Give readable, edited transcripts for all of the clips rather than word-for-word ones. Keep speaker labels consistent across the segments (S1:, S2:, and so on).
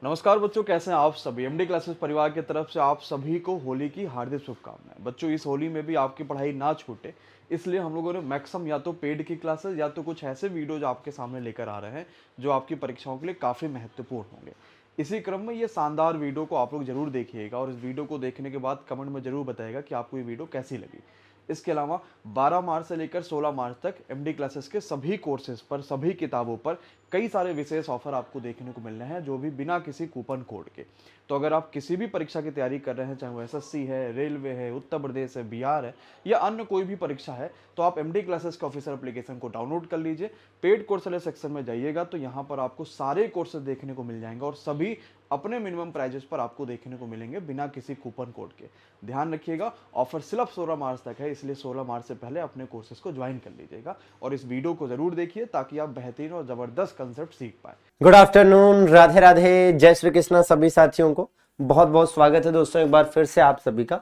S1: नमस्कार बच्चों, कैसे हैं आप सभी। एमडी क्लासेस परिवार की तरफ से आप सभी को होली की हार्दिक शुभकामनाएं। बच्चों, इस होली में भी आपकी पढ़ाई ना छूटे, इसलिए हम लोगों ने मैक्सिमम या तो पेड की क्लासेस या तो कुछ ऐसे वीडियोज आपके सामने लेकर आ रहे हैं जो आपकी परीक्षाओं के लिए काफ़ी महत्वपूर्ण होंगे। इसी क्रम में ये शानदार वीडियो को आप लोग जरूर देखिएगा और इस वीडियो को देखने के बाद कमेंट में जरूर बताइएगा कि आपको ये वीडियो कैसी लगी। इसके अलावा 12 मार्च से लेकर 16 मार्च तक एमडी क्लासेस के सभी कोर्सेज पर, सभी किताबों पर कई सारे विशेष ऑफर आपको देखने को मिलने हैं, जो भी बिना किसी कूपन कोड के। तो अगर आप किसी भी परीक्षा की तैयारी कर रहे हैं, चाहे वो एसएससी है, रेलवे है, उत्तर प्रदेश है, बिहार है या अन्य कोई भी परीक्षा है, तो आप एमडी क्लासेस के ऑफिशियल एप्लीकेशन को डाउनलोड कर लीजिए। पेड कोर्स वाले सेक्शन में जाइएगा तो यहाँ पर आपको सारे कोर्सेज देखने को मिल जाएंगे और सभी अपने मिनिमम प्राइजेस पर आपको देखने को मिलेंगे बिना किसी कूपन कोड के। ध्यान रखिएगा, ऑफर सिर्फ 16 मार्च तक है, इसलिए 16 मार्च से पहले अपने कोर्सेज को ज्वाइन कर लीजिएगा और इस वीडियो को जरूर देखिए ताकि आप बेहतरीन और जबरदस्त कंसेप्ट सीख पाए।
S2: गुड आफ्टरनून, राधे राधे, जय श्री कृष्णा सभी साथियों को बहुत बहुत स्वागत है दोस्तों एक बार फिर से आप सभी का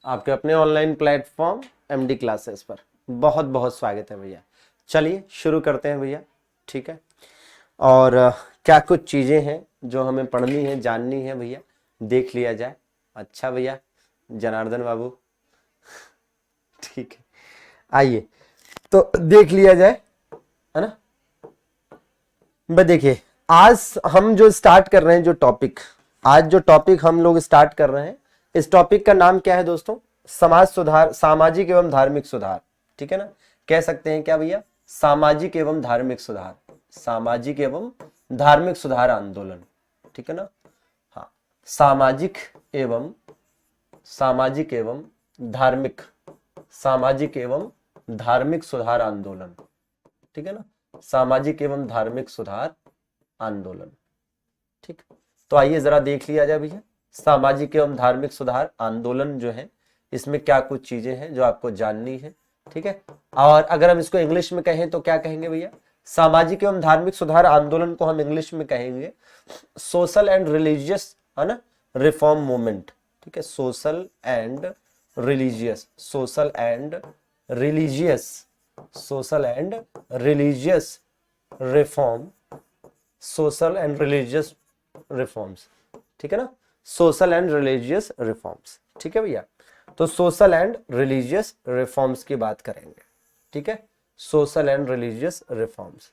S2: आपके अपने ऑनलाइन प्लेटफॉर्म एमडी क्लासेस पर। बहुत बहुत स्वागत है भैया। चलिए शुरू करते हैं भैया, ठीक है। और क्या कुछ चीजें हैं जो हमें पढ़नी है, जाननी है भैया, देख लिया जाए। अच्छा भैया जनार्दन बाबू, ठीक है, आइए तो देख लिया जाए, है ना। भाई देखिए, आज हम जो स्टार्ट कर रहे हैं, आज जो टॉपिक हम लोग स्टार्ट कर रहे हैं, इस टॉपिक का नाम क्या है दोस्तों? समाज सुधार, सामाजिक एवं धार्मिक सुधार, ठीक है ना। कह सकते हैं क्या भैया? सामाजिक एवं धार्मिक सुधार, सामाजिक एवं धार्मिक सुधार आंदोलन, ठीक है ना। हाँ, सामाजिक एवं धार्मिक, सामाजिक एवं धार्मिक सुधार आंदोलन, ठीक है ना। सामाजिक एवं धार्मिक सुधार आंदोलन, ठीक। तो आइए जरा देख लिया जाए भैया, सामाजिक एवं धार्मिक सुधार आंदोलन जो है, इसमें क्या कुछ चीजें हैं जो आपको जाननी है, ठीक है। और अगर हम इसको इंग्लिश में कहें तो क्या कहेंगे भैया? सामाजिक एवं धार्मिक सुधार आंदोलन को हम इंग्लिश में कहेंगे सोशल एंड रिलीजियस, है ना, रिफॉर्म मूवमेंट, ठीक है। Social and religious reform, social and religious reforms, ठीक है ना। सोशल एंड रिलीजियस रिफॉर्म्स, ठीक है भैया। तो सोशल एंड रिलीजियस रिफॉर्म्स की बात करेंगे, ठीक है। सोशल एंड रिलीजियस रिफॉर्म्स,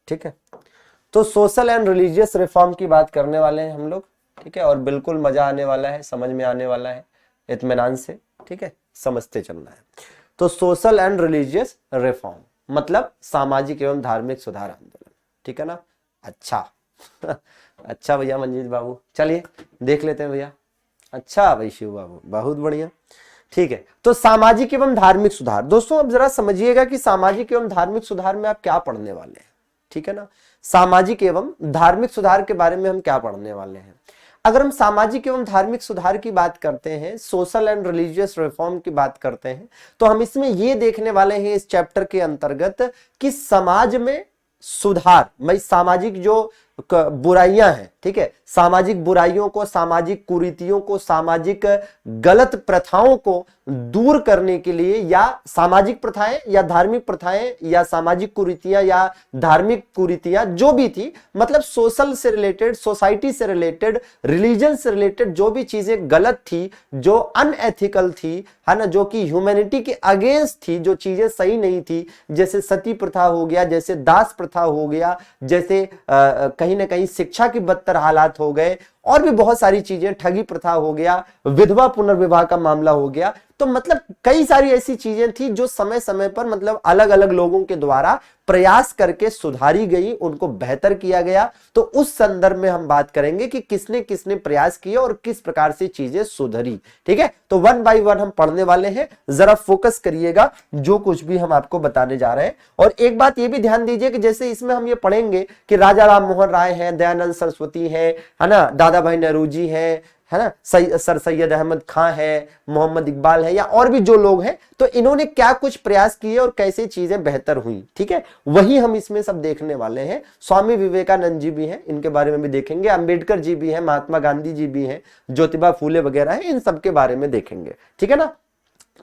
S2: ठीक है। तो सोशल एंड रिलीजियस रिफॉर्म की बात करने वाले हैं हम लोग, ठीक है। और बिल्कुल मजा आने वाला है, समझ में आने वाला है, इत्मीनान से, ठीक है, समझते चलना है। तो सोशल एंड रिलीजियस रिफॉर्म मतलब सामाजिक एवं धार्मिक सुधार आंदोलन, ठीक है ना। अच्छा अच्छा भैया मंजीत बाबू, चलिए देख लेते हैं भैया। अच्छा भाई शिव बाबू, बहुत बढ़िया, ठीक है। तो सामाजिक एवं धार्मिक सुधार, दोस्तों अब जरा समझिएगा कि सामाजिक एवं धार्मिक सुधार में आप क्या पढ़ने वाले हैं, ठीक है ना। सामाजिक एवं धार्मिक सुधार के बारे में हम क्या पढ़ने वाले हैं? अगर हम सामाजिक एवं धार्मिक सुधार की बात करते हैं, सोशल एंड रिलीजियस रिफॉर्म की बात करते हैं, तो हम इसमें यह देखने वाले हैं इस चैप्टर के अंतर्गत कि समाज में सुधार, भाई सामाजिक जो बुराइयां हैं, ठीक है, सामाजिक बुराइयों को, सामाजिक कुरीतियों को, सामाजिक गलत प्रथाओं को दूर करने के लिए, या सामाजिक प्रथाएं या धार्मिक प्रथाएं या सामाजिक कुरीतियां या धार्मिक कुरीतियां जो भी थी, मतलब सोशल से रिलेटेड, सोसाइटी से रिलेटेड, रिलीजन से रिलेटेड जो भी चीजें गलत थी, जो अनएथिकल थी, है ना, जो कि ह्यूमैनिटी के अगेंस्ट थी, जो चीजें सही नहीं थी, जैसे सती प्रथा हो गया, जैसे दास प्रथा हो गया, जैसे कहीं ना कहीं शिक्षा की बदतर हालात हो गए, और भी बहुत सारी चीजें, ठगी प्रथा हो गया, विधवा पुनर्विवाह का मामला हो गया। तो मतलब कई सारी ऐसी चीजें थी जो समय समय पर मतलब अलग अलग लोगों के द्वारा प्रयास करके सुधारी गई, उनको बेहतर किया गया। तो उस संदर्भ में हम बात करेंगे कि किसने किसने प्रयास किए और किस प्रकार से चीजें सुधरी, ठीक है। तो वन बाय वन हम पढ़ने वाले हैं, जरा फोकस करिएगा जो कुछ भी हम आपको बताने जा रहे हैं। और एक बात ये भी ध्यान दीजिए कि जैसे इसमें हम ये पढ़ेंगे कि राजा राम मोहन राय हैं, दयानंद सरस्वती है ना, दादा भाई नेहरू है ना, सर सैयद अहमद खां है, मोहम्मद इकबाल है, या और भी जो लोग हैं, तो इन्होंने क्या कुछ प्रयास किए और कैसे चीजें बेहतर हुई, ठीक है, वही हम इसमें सब देखने वाले हैं। स्वामी विवेकानंद जी भी हैं, इनके बारे में भी देखेंगे, अंबेडकर जी भी हैं, महात्मा गांधी जी भी हैं, ज्योतिबा फूले वगैरह हैं, इन सब के बारे में देखेंगे, ठीक है ना।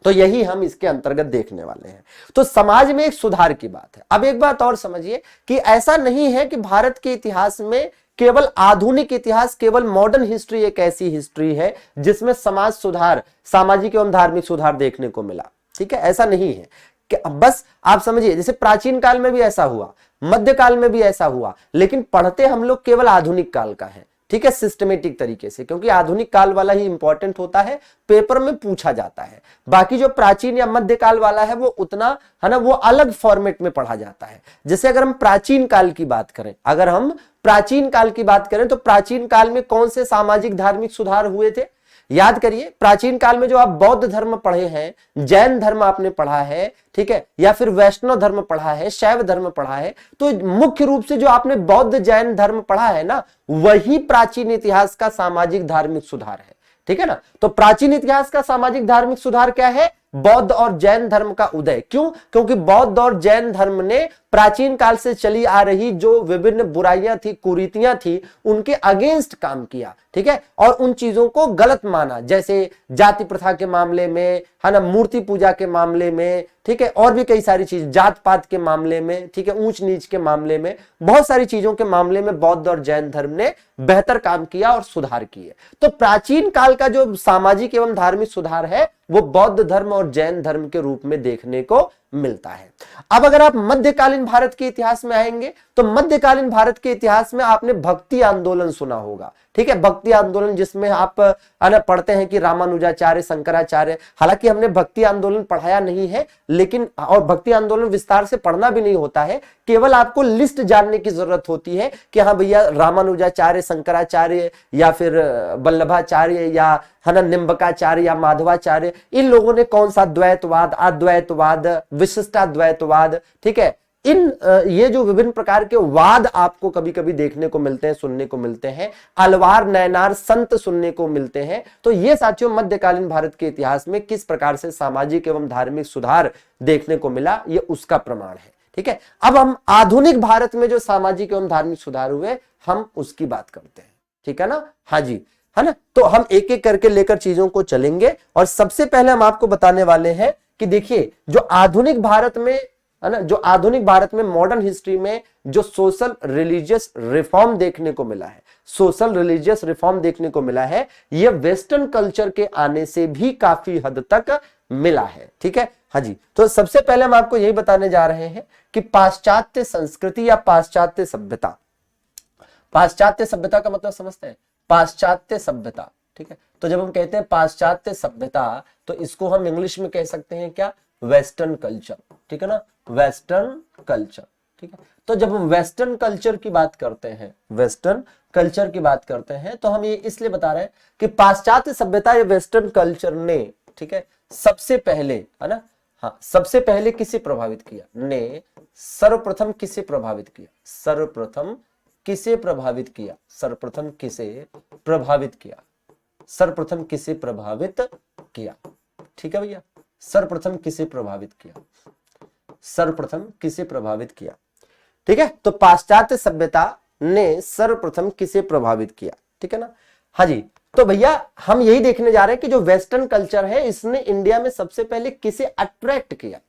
S2: तो यही हम इसके अंतर्गत देखने वाले हैं। तो समाज में एक सुधार की बात है। अब एक बात और समझिए कि ऐसा नहीं है कि भारत के इतिहास में केवल आधुनिक इतिहास, केवल मॉडर्न हिस्ट्री एक ऐसी हिस्ट्री है जिसमें समाज सुधार, सामाजिक एवं धार्मिक सुधार देखने को मिला। ठीक है, ऐसा नहीं है कि बस आप समझिए, जैसे प्राचीन काल में भी ऐसा हुआ, मध्यकाल में भी ऐसा हुआ, लेकिन पढ़ते हम लोग केवल आधुनिक काल का है। ठीक है, सिस्टमेटिक तरीके से, क्योंकि आधुनिक काल वाला ही इंपॉर्टेंट होता है, पेपर में पूछा जाता है। बाकी जो प्राचीन या मध्यकाल वाला है वो उतना, है ना, वो अलग फॉर्मेट में पढ़ा जाता है। जैसे अगर हम प्राचीन काल की बात करें, अगर हम प्राचीन काल की बात करें तो प्राचीन काल में कौन से सामाजिक धार्मिक सुधार हुए थे? याद करिए, प्राचीन काल में जो आप बौद्ध धर्म पढ़े हैं, जैन धर्म आपने पढ़ा है, ठीक है, या फिर वैष्णव धर्म पढ़ा है, शैव धर्म पढ़ा है, तो मुख्य रूप से जो आपने बौद्ध जैन धर्म पढ़ा है ना, वही प्राचीन इतिहास का सामाजिक धार्मिक सुधार है। ठीक है ना, तो प्राचीन इतिहास का सामाजिक धार्मिक सुधार क्या है? बौद्ध और जैन धर्म का उदय। क्यों? क्योंकि बौद्ध और जैन धर्म ने प्राचीन काल से चली आ रही जो विभिन्न बुराइयां थी, कुरीतियां थी, उनके अगेंस्ट काम किया। ठीक है, और उन चीजों को गलत माना, जैसे जाति प्रथा के मामले में, है ना, मूर्ति पूजा के मामले में, ठीक है, और भी कई सारी चीज, जात पात के मामले में, ठीक है, ऊंच नीच के मामले में, बहुत सारी चीजों के मामले में बौद्ध और जैन धर्म ने बेहतर काम किया और सुधार किए। तो प्राचीन काल का जो सामाजिक एवं धार्मिक सुधार है वो बौद्ध धर्म और जैन धर्म के रूप में देखने को मिलता है। अब अगर आप मध्यकालीन भारत के इतिहास में आएंगे तो मध्यकालीन भारत के इतिहास में आपने भक्ति आंदोलन सुना होगा। ठीक है, भक्ति आंदोलन, जिसमें आप पढ़ते हैं कि रामानुजाचार्य, शंकराचार्य, हालांकि हमने भक्ति आंदोलन पढ़ाया नहीं है, लेकिन और भक्ति आंदोलन विस्तार से पढ़ना भी नहीं होता है, केवल आपको लिस्ट जानने की जरूरत होती है कि हाँ भैया, रामानुजाचार्य, शंकराचार्य, या फिर वल्लभाचार्य, या है ना, निम्बकाचार्य या माधवाचार्य, इन लोगों ने कौन सा द्वैतवाद, अद्वैतवाद, विशिष्टाद्वैतवाद, ठीक है, इन ये जो विभिन्न प्रकार के वाद आपको कभी कभी देखने को मिलते हैं, सुनने को मिलते हैं, अलवार नैनार संत सुनने को मिलते हैं, तो ये साथियों मध्यकालीन भारत के इतिहास में किस प्रकार से सामाजिक एवं धार्मिक सुधार देखने को मिला, ये उसका प्रमाण है। ठीक है, अब हम आधुनिक भारत में जो सामाजिक एवं धार्मिक सुधार हुए, हम उसकी बात करते हैं। ठीक है ना, हाँ जी, है ना, तो हम एक एक करके लेकर चीजों को चलेंगे। और सबसे पहले हम आपको बताने वाले हैं कि देखिए, जो आधुनिक भारत में, है ना, जो आधुनिक भारत में मॉडर्न हिस्ट्री में जो सोशल रिलीजियस रिफॉर्म देखने को मिला है, सोशल रिलीजियस रिफॉर्म देखने को मिला है, यह वेस्टर्न कल्चर के आने से भी काफी हद तक मिला है। ठीक है, हाँ जी, तो सबसे पहले हम आपको यही बताने जा रहे हैं कि पाश्चात्य संस्कृति या पाश्चात्य सभ्यता, पाश्चात्य सभ्यता का मतलब समझते हैं? पाश्चात्य सभ्यता। ठीक है, तो जब हम कहते हैं पाश्चात्य सभ्यता, तो इसको हम इंग्लिश में कह सकते हैं क्या? Western culture. ठीक है ना, वेस्टर्न कल्चर। ठीक है, तो जब हम वेस्टर्न कल्चर की बात करते हैं, वेस्टर्न कल्चर की बात करते हैं, तो हम ये इसलिए बता रहे हैं कि पाश्चात्य सभ्यता या वेस्टर्न कल्चर ने, ठीक है, सबसे पहले, है ना, हाँ, सबसे पहले किसे प्रभावित किया? ने सर्वप्रथम किसे प्रभावित किया? सर्वप्रथम किसे प्रभावित किया? सर्वप्रथम किसे प्रभावित किया? सर्वप्रथम किसे प्रभावित किया? ठीक है भैया, सर्वप्रथम किसे प्रभावित किया? सर्वप्रथम किसे प्रभावित किया? ठीक है, तो पाश्चात्य सभ्यता ने सर्वप्रथम किसे प्रभावित किया? ठीक है ना, हाँ जी, तो भैया हम यही देखने जा रहे हैं कि जो वेस्टर्न कल्चर है, इसने इंडिया में सबसे पहले किसे अट्रैक्ट किया?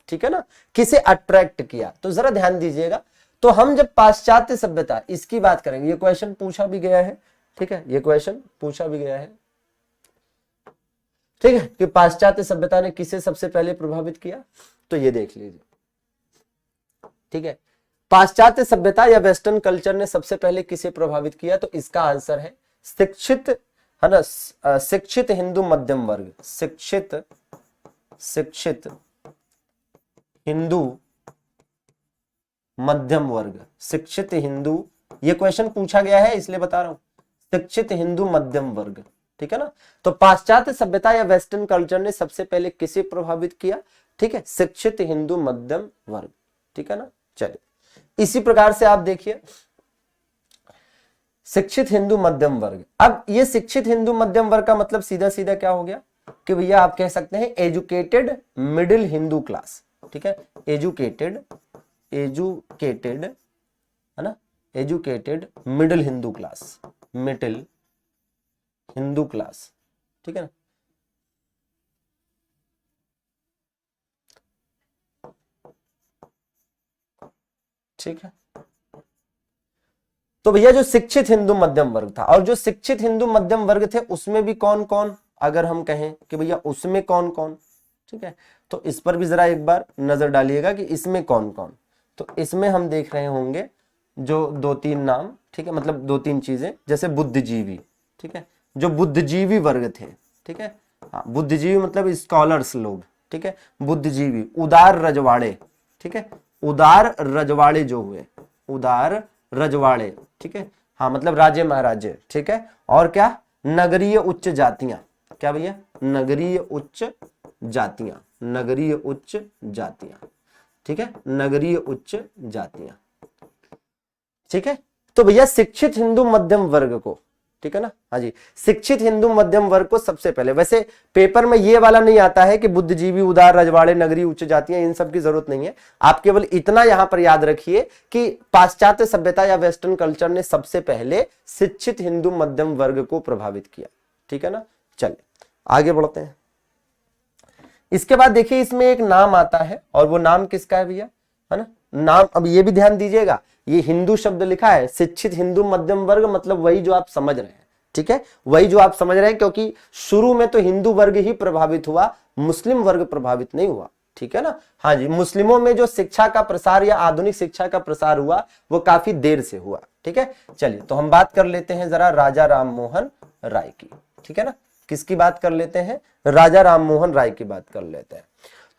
S2: ठीक है ना, किसे अट्रैक्ट किया? तो जरा ध्यान दीजिएगा। तो हम जब पाश्चात्य सभ्यता इसकी बात करेंगे, ये क्वेश्चन पूछा भी गया है। ठीक है, ये क्वेश्चन पूछा भी गया है। ठीक है, कि पाश्चात्य सभ्यता ने किसे सबसे पहले प्रभावित किया, तो ये देख लीजिए। ठीक है, पाश्चात्य सभ्यता या वेस्टर्न कल्चर ने सबसे पहले किसे प्रभावित किया, तो इसका आंसर है शिक्षित, है ना, शिक्षित हिंदू मध्यम वर्ग। शिक्षित, शिक्षित हिंदू मध्यम वर्ग, शिक्षित हिंदू, ये क्वेश्चन पूछा गया है इसलिए बता रहा हूं, शिक्षित हिंदू मध्यम वर्ग। ठीक है ना, तो पाश्चात्य सभ्यता या वेस्टर्न कल्चर ने सबसे पहले किसे प्रभावित किया? ठीक है, शिक्षित हिंदू मध्यम वर्ग। ठीक है ना, चलिए इसी प्रकार से आप देखिए, शिक्षित हिंदू मध्यम वर्ग। अब ये शिक्षित हिंदू मध्यम वर्ग का मतलब सीधा सीधा क्या हो गया कि भैया आप कह सकते हैं एजुकेटेड मिडिल हिंदू क्लास। ठीक है, एजुकेटेड, एजुकेटेड, है ना, educated middle Hindu class, middle Hindu class. ठीक है ना, ठीक है, तो भैया जो शिक्षित हिंदू मध्यम वर्ग था, और जो शिक्षित हिंदू मध्यम वर्ग थे उसमें भी कौन कौन, अगर हम कहें कि भैया उसमें कौन कौन, ठीक है, तो इस पर भी जरा एक बार नजर डालिएगा कि इसमें कौन कौन। तो इसमें हम देख रहे होंगे जो 2-3 नाम, ठीक है, मतलब 2-3 चीजें, जैसे बुद्धिजीवी, ठीक है, जो बुद्धिजीवी वर्ग थे, ठीक है, हाँ, बुद्धिजीवी मतलब स्कॉलर्स लोग, ठीक है, बुद्धिजीवी, उदार रजवाड़े, ठीक है, उदार रजवाड़े जो हुए, उदार रजवाड़े, ठीक है, हाँ, मतलब राजे महाराजे, ठीक है, और क्या, नगरीय उच्च जातियां, क्या भैया, नगरीय उच्च जातियां, नगरीय उच्च जातियां, ठीक है, नगरीय उच्च जातियां, ठीक है। तो भैया शिक्षित हिंदू मध्यम वर्ग को, ठीक है ना, हाँ जी, शिक्षित हिंदू मध्यम वर्ग को सबसे पहले, वैसे पेपर में ये वाला नहीं आता है कि बुद्धिजीवी, उदार रजवाड़े, नगरीय उच्च जातियां, इन सब की जरूरत नहीं है। आप केवल इतना यहां पर याद रखिए कि पाश्चात्य सभ्यता या वेस्टर्न कल्चर ने सबसे पहले शिक्षित हिंदू मध्यम वर्ग को प्रभावित किया, ठीक है ना। चलिए आगे बढ़ते हैं। इसके बाद देखिए इसमें एक नाम आता है, और वो नाम किसका है भैया, है ना, नाम, अब ये भी ध्यान दीजिएगा, ये हिंदू शब्द लिखा है, शिक्षित हिंदू मध्यम वर्ग मतलब वही जो आप समझ रहे हैं, ठीक है, वही जो आप समझ रहे हैं, क्योंकि शुरू में तो हिंदू वर्ग ही प्रभावित हुआ, मुस्लिम वर्ग प्रभावित नहीं हुआ, ठीक है ना। हाँ जी, मुस्लिमों में जो शिक्षा का प्रसार या आधुनिक शिक्षा का प्रसार हुआ वो काफी देर से हुआ, ठीक है। चलिए तो हम बात कर लेते हैं जरा राजा राममोहन राय की, ठीक है ना, किसकी बात कर लेते हैं, राजा राममोहन राय की बात कर लेते हैं।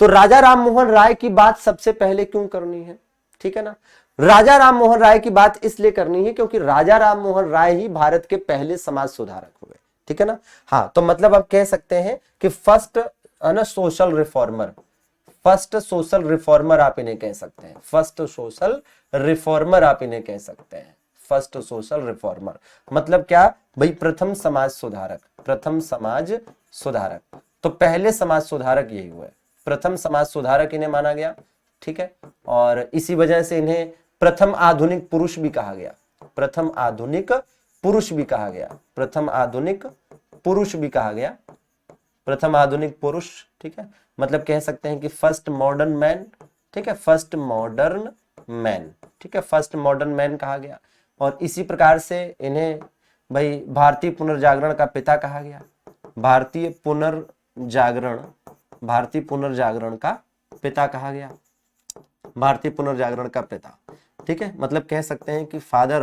S2: तो राजा राममोहन राय की बात सबसे पहले क्यों करनी है, ठीक है ना, राजा राममोहन राय की बात इसलिए करनी है क्योंकि राजा राममोहन राय ही भारत के पहले समाज सुधारक हुए, ठीक है ना। हाँ, तो मतलब आप कह सकते हैं कि फर्स्ट, है ना, social reformer, first social reformer आप इन्हें कह सकते हैं, फर्स्ट सोशल रिफॉर्मर आप इन्हें कह सकते हैं, फर्स्ट सोशल रिफॉर्मर मतलब क्या भाई, प्रथम समाज सुधारक, प्रथम समाज सुधारक। तो पहले समाज सुधारक यही हुए, प्रथम समाज सुधारक इन्हें माना गया, ठीक है, और इसी वजह से इन्हें प्रथम आधुनिक पुरुष भी कहा गया, प्रथम आधुनिक पुरुष भी कहा गया, प्रथम आधुनिक पुरुष भी कहा गया, प्रथम आधुनिक पुरुष, ठीक है, मतलब कह सकते हैं कि फर्स्ट मॉडर्न मैन, ठीक है, फर्स्ट मॉडर्न मैन, ठीक है, फर्स्ट मॉडर्न मैन कहा गया। और इसी प्रकार से इन्हें भाई भारतीय पुनर्जागरण का पिता कहा गया, भारतीय पुनर्जागरण, भारतीय पुनर्जागरण का पिता कहा गया, भारतीय पुनर्जागरण का पिता, ठीक है, मतलब कह सकते हैं कि father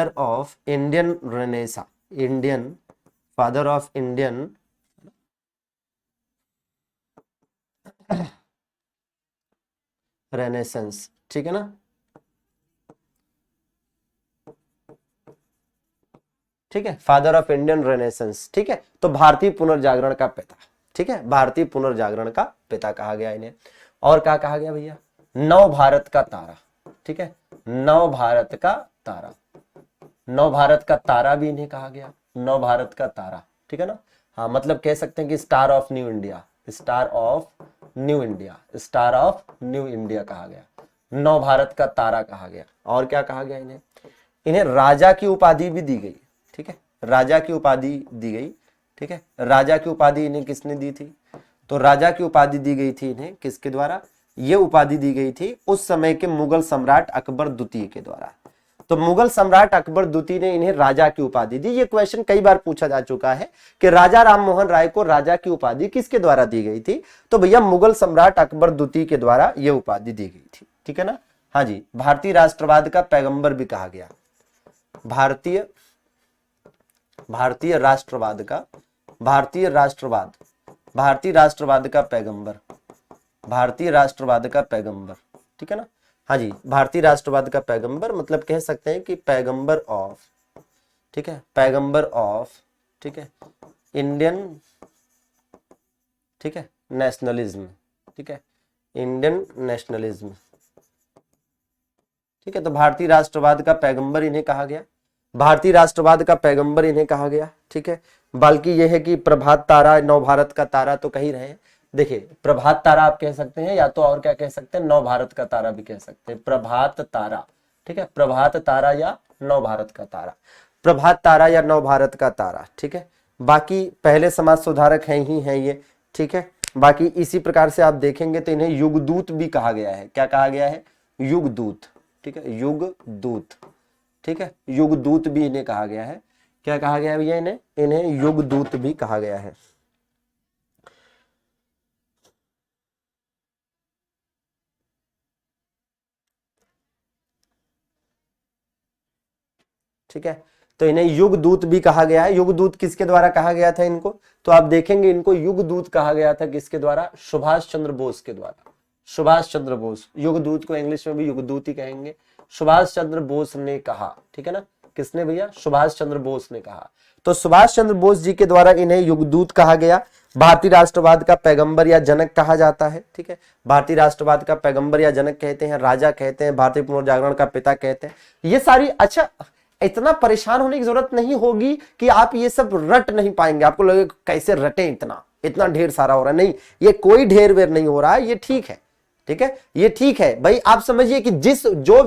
S2: of Indian Renaissance, Indian, father of Indian renaissance, ठीक है ना, ठीक है, फादर ऑफ इंडियन रेनेसेंस, ठीक है, तो भारतीय पुनर्जागरण का पिता, ठीक है, भारतीय पुनर्जागरण का पिता कहा गया इन्हें। और क्या कहा गया भैया, नव भारत का तारा, ठीक है, नव भारत का तारा, नव भारत का तारा भी इन्हें कहा गया, नव भारत का तारा, ठीक है ना। हाँ, मतलब कह सकते हैं कि star of new India, star of new India, star of new India कहा गया, नव भारत का तारा कहा गया। और क्या कहा गया इन्हें, इन्हें राजा की उपाधि भी दी गई, ठीक है, राजा की उपाधि दी गई, ठीक है, राजा की उपाधि इन्हें किसने दी थी, तो राजा की उपाधि दी गई थी इन्हें किसके द्वारा, ये उपाधि दी गई थी उस समय के मुगल सम्राट अकबर द्वितीय के द्वारा। तो मुगल सम्राट अकबर द्वितीय ने इन्हें राजा की उपाधि दी। ये क्वेश्चन कई बार पूछा जा चुका है कि राजा राममोहन राय को राजा की उपाधि किसके द्वारा दी गई थी, तो भैया मुगल सम्राट अकबर द्वितीय के द्वारा ये उपाधि दी गई थी, ठीक है ना। हाँ जी, भारतीय राष्ट्रवाद का पैगंबर भी कहा गया, भारतीय राष्ट्रवाद का, भारतीय राष्ट्रवाद का पैगंबर, भारतीय राष्ट्रवाद का पैगंबर, ठीक है ना। हाँ जी, भारतीय राष्ट्रवाद का पैगंबर मतलब कह सकते हैं कि पैगंबर ऑफ, ठीक है, पैगंबर ऑफ, ठीक है, इंडियन, ठीक है, नेशनलिज्म, ठीक है, इंडियन नेशनलिज्म, ठीक है। तो भारतीय राष्ट्रवाद का पैगंबर इन्हें कहा गया, भारतीय राष्ट्रवाद का पैगंबर इन्हें कहा गया, ठीक है। बल्कि यह है कि प्रभात तारा, नव भारत का तारा तो कहीं रहे, देखिए प्रभात तारा आप कह सकते हैं, या तो और क्या कह सकते हैं, नव भारत का तारा भी कह सकते हैं, प्रभात तारा, ठीक है, प्रभात तारा या नव भारत का तारा, प्रभात तारा या नव भारत का तारा, ठीक है। बाकी पहले समाज सुधारक हैं ही हैं ये, ठीक है। बाकी इसी प्रकार से आप देखेंगे तो इन्हें युगदूत भी कहा गया है, क्या कहा गया है, युगदूत, ठीक है, युग दूत, ठीक है, युग दूत भी इन्हें कहा गया है। क्या कहा गया है भैया इन्हें? इन्हें युग दूत भी कहा गया है। ठीक है, तो इन्हें युग दूत भी कहा गया है। युग दूत किसके द्वारा कहा गया था इनको? तो आप देखेंगे इनको युग दूत कहा गया था किसके द्वारा? सुभाष चंद्र बोस के द्वारा। सुभाष चंद्र बोस, युग दूत को इंग्लिश में भी युग दूत ही कहेंगे। सुभाष चंद्र बोस ने कहा, ठीक है ना, किसने भैया? सुभाष चंद्र बोस ने कहा। तो सुभाष चंद्र बोस जी के द्वारा इन्हें युगदूत कहा गया। भारतीय राष्ट्रवाद का पैगंबर या जनक कहा जाता है, ठीक है, भारतीय राष्ट्रवाद का पैगंबर या जनक कहते हैं, राजा कहते हैं, भारतीय पुनर्जागरण का पिता कहते हैं। ये सारी, अच्छा, इतना परेशान होने की जरूरत नहीं होगी कि आप ये सब रट नहीं पाएंगे। आपको लगेगा कैसे रटे, इतना ढेर सारा हो रहा है। नहीं, ये कोई ढेर वेर नहीं हो रहा है, ये ठीक है, ठीक है, ये ठीक है भाई। आप समझिए कि जो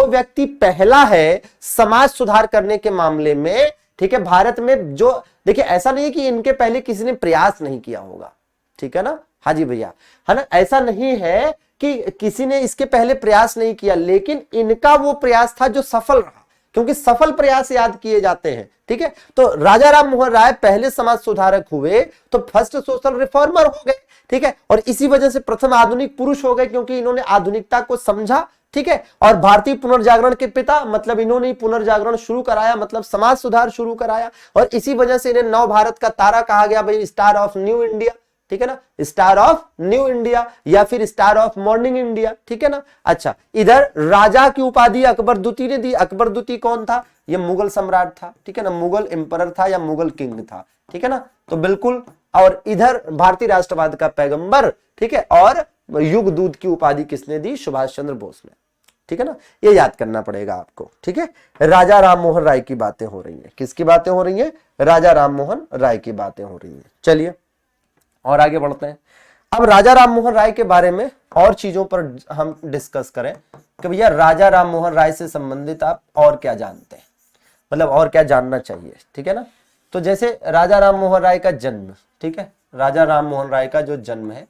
S2: व्यक्ति पहला है समाज सुधार करने के मामले में, ठीक है, भारत में, जो देखिए ऐसा नहीं है कि इनके पहले किसी ने प्रयास नहीं किया होगा, ठीक है ना, हाँ जी भैया, है ना, ऐसा नहीं है कि किसी ने इसके पहले प्रयास नहीं किया, लेकिन इनका वो प्रयास था जो सफल रहा, क्योंकि सफल प्रयास याद किए जाते हैं, ठीक है। तो राजा राम मोहन राय पहले समाज सुधारक हुए तो फर्स्ट सोशल रिफॉर्मर हो गए, ठीक है, और इसी वजह से प्रथम आधुनिक पुरुष हो गए, क्योंकि इन्होंने आधुनिकता को समझा, ठीक है। और भारतीय पुनर्जागरण के पिता, मतलब इन्होंने पुनर्जागरण शुरू कराया, मतलब समाज सुधार शुरू कराया, और इसी वजह से इन्हें नव भारत का तारा कहा गया भाई, स्टार ऑफ न्यू इंडिया, ठीक है ना, स्टार ऑफ न्यू इंडिया या फिर स्टार ऑफ मॉर्निंग इंडिया, ठीक है ना। अच्छा, इधर राजा की उपाधि अकबर द्वितीय ने दी। अकबर द्वितीय कौन था? ये मुगल सम्राट था, ठीक है ना, मुगल एम्परर था या मुगल किंग था, ठीक है ना, तो बिल्कुल। और इधर भारतीय राष्ट्रवाद का पैगंबर, ठीक है, और युग दूत की उपाधि किसने दी? सुभाष चंद्र बोस ने, ठीक है ना, ये याद करना पड़ेगा आपको, ठीक है। राजा राम मोहन राय की बातें हो रही हैं। किसकी बातें हो रही हैं? राजा राम मोहन राय की बातें हो रही हैं। चलिए और आगे बढ़ते हैं। अब राजा राम मोहन राय के बारे में और चीजों पर हम डिस्कस करें कि भैया राजा राम मोहन राय से संबंधित आप और क्या जानते हैं, मतलब और क्या जानना चाहिए, ठीक है ना। तो जैसे राजा राम मोहन राय का जन्म, ठीक है, राजा राम मोहन राय का जो जन्म है,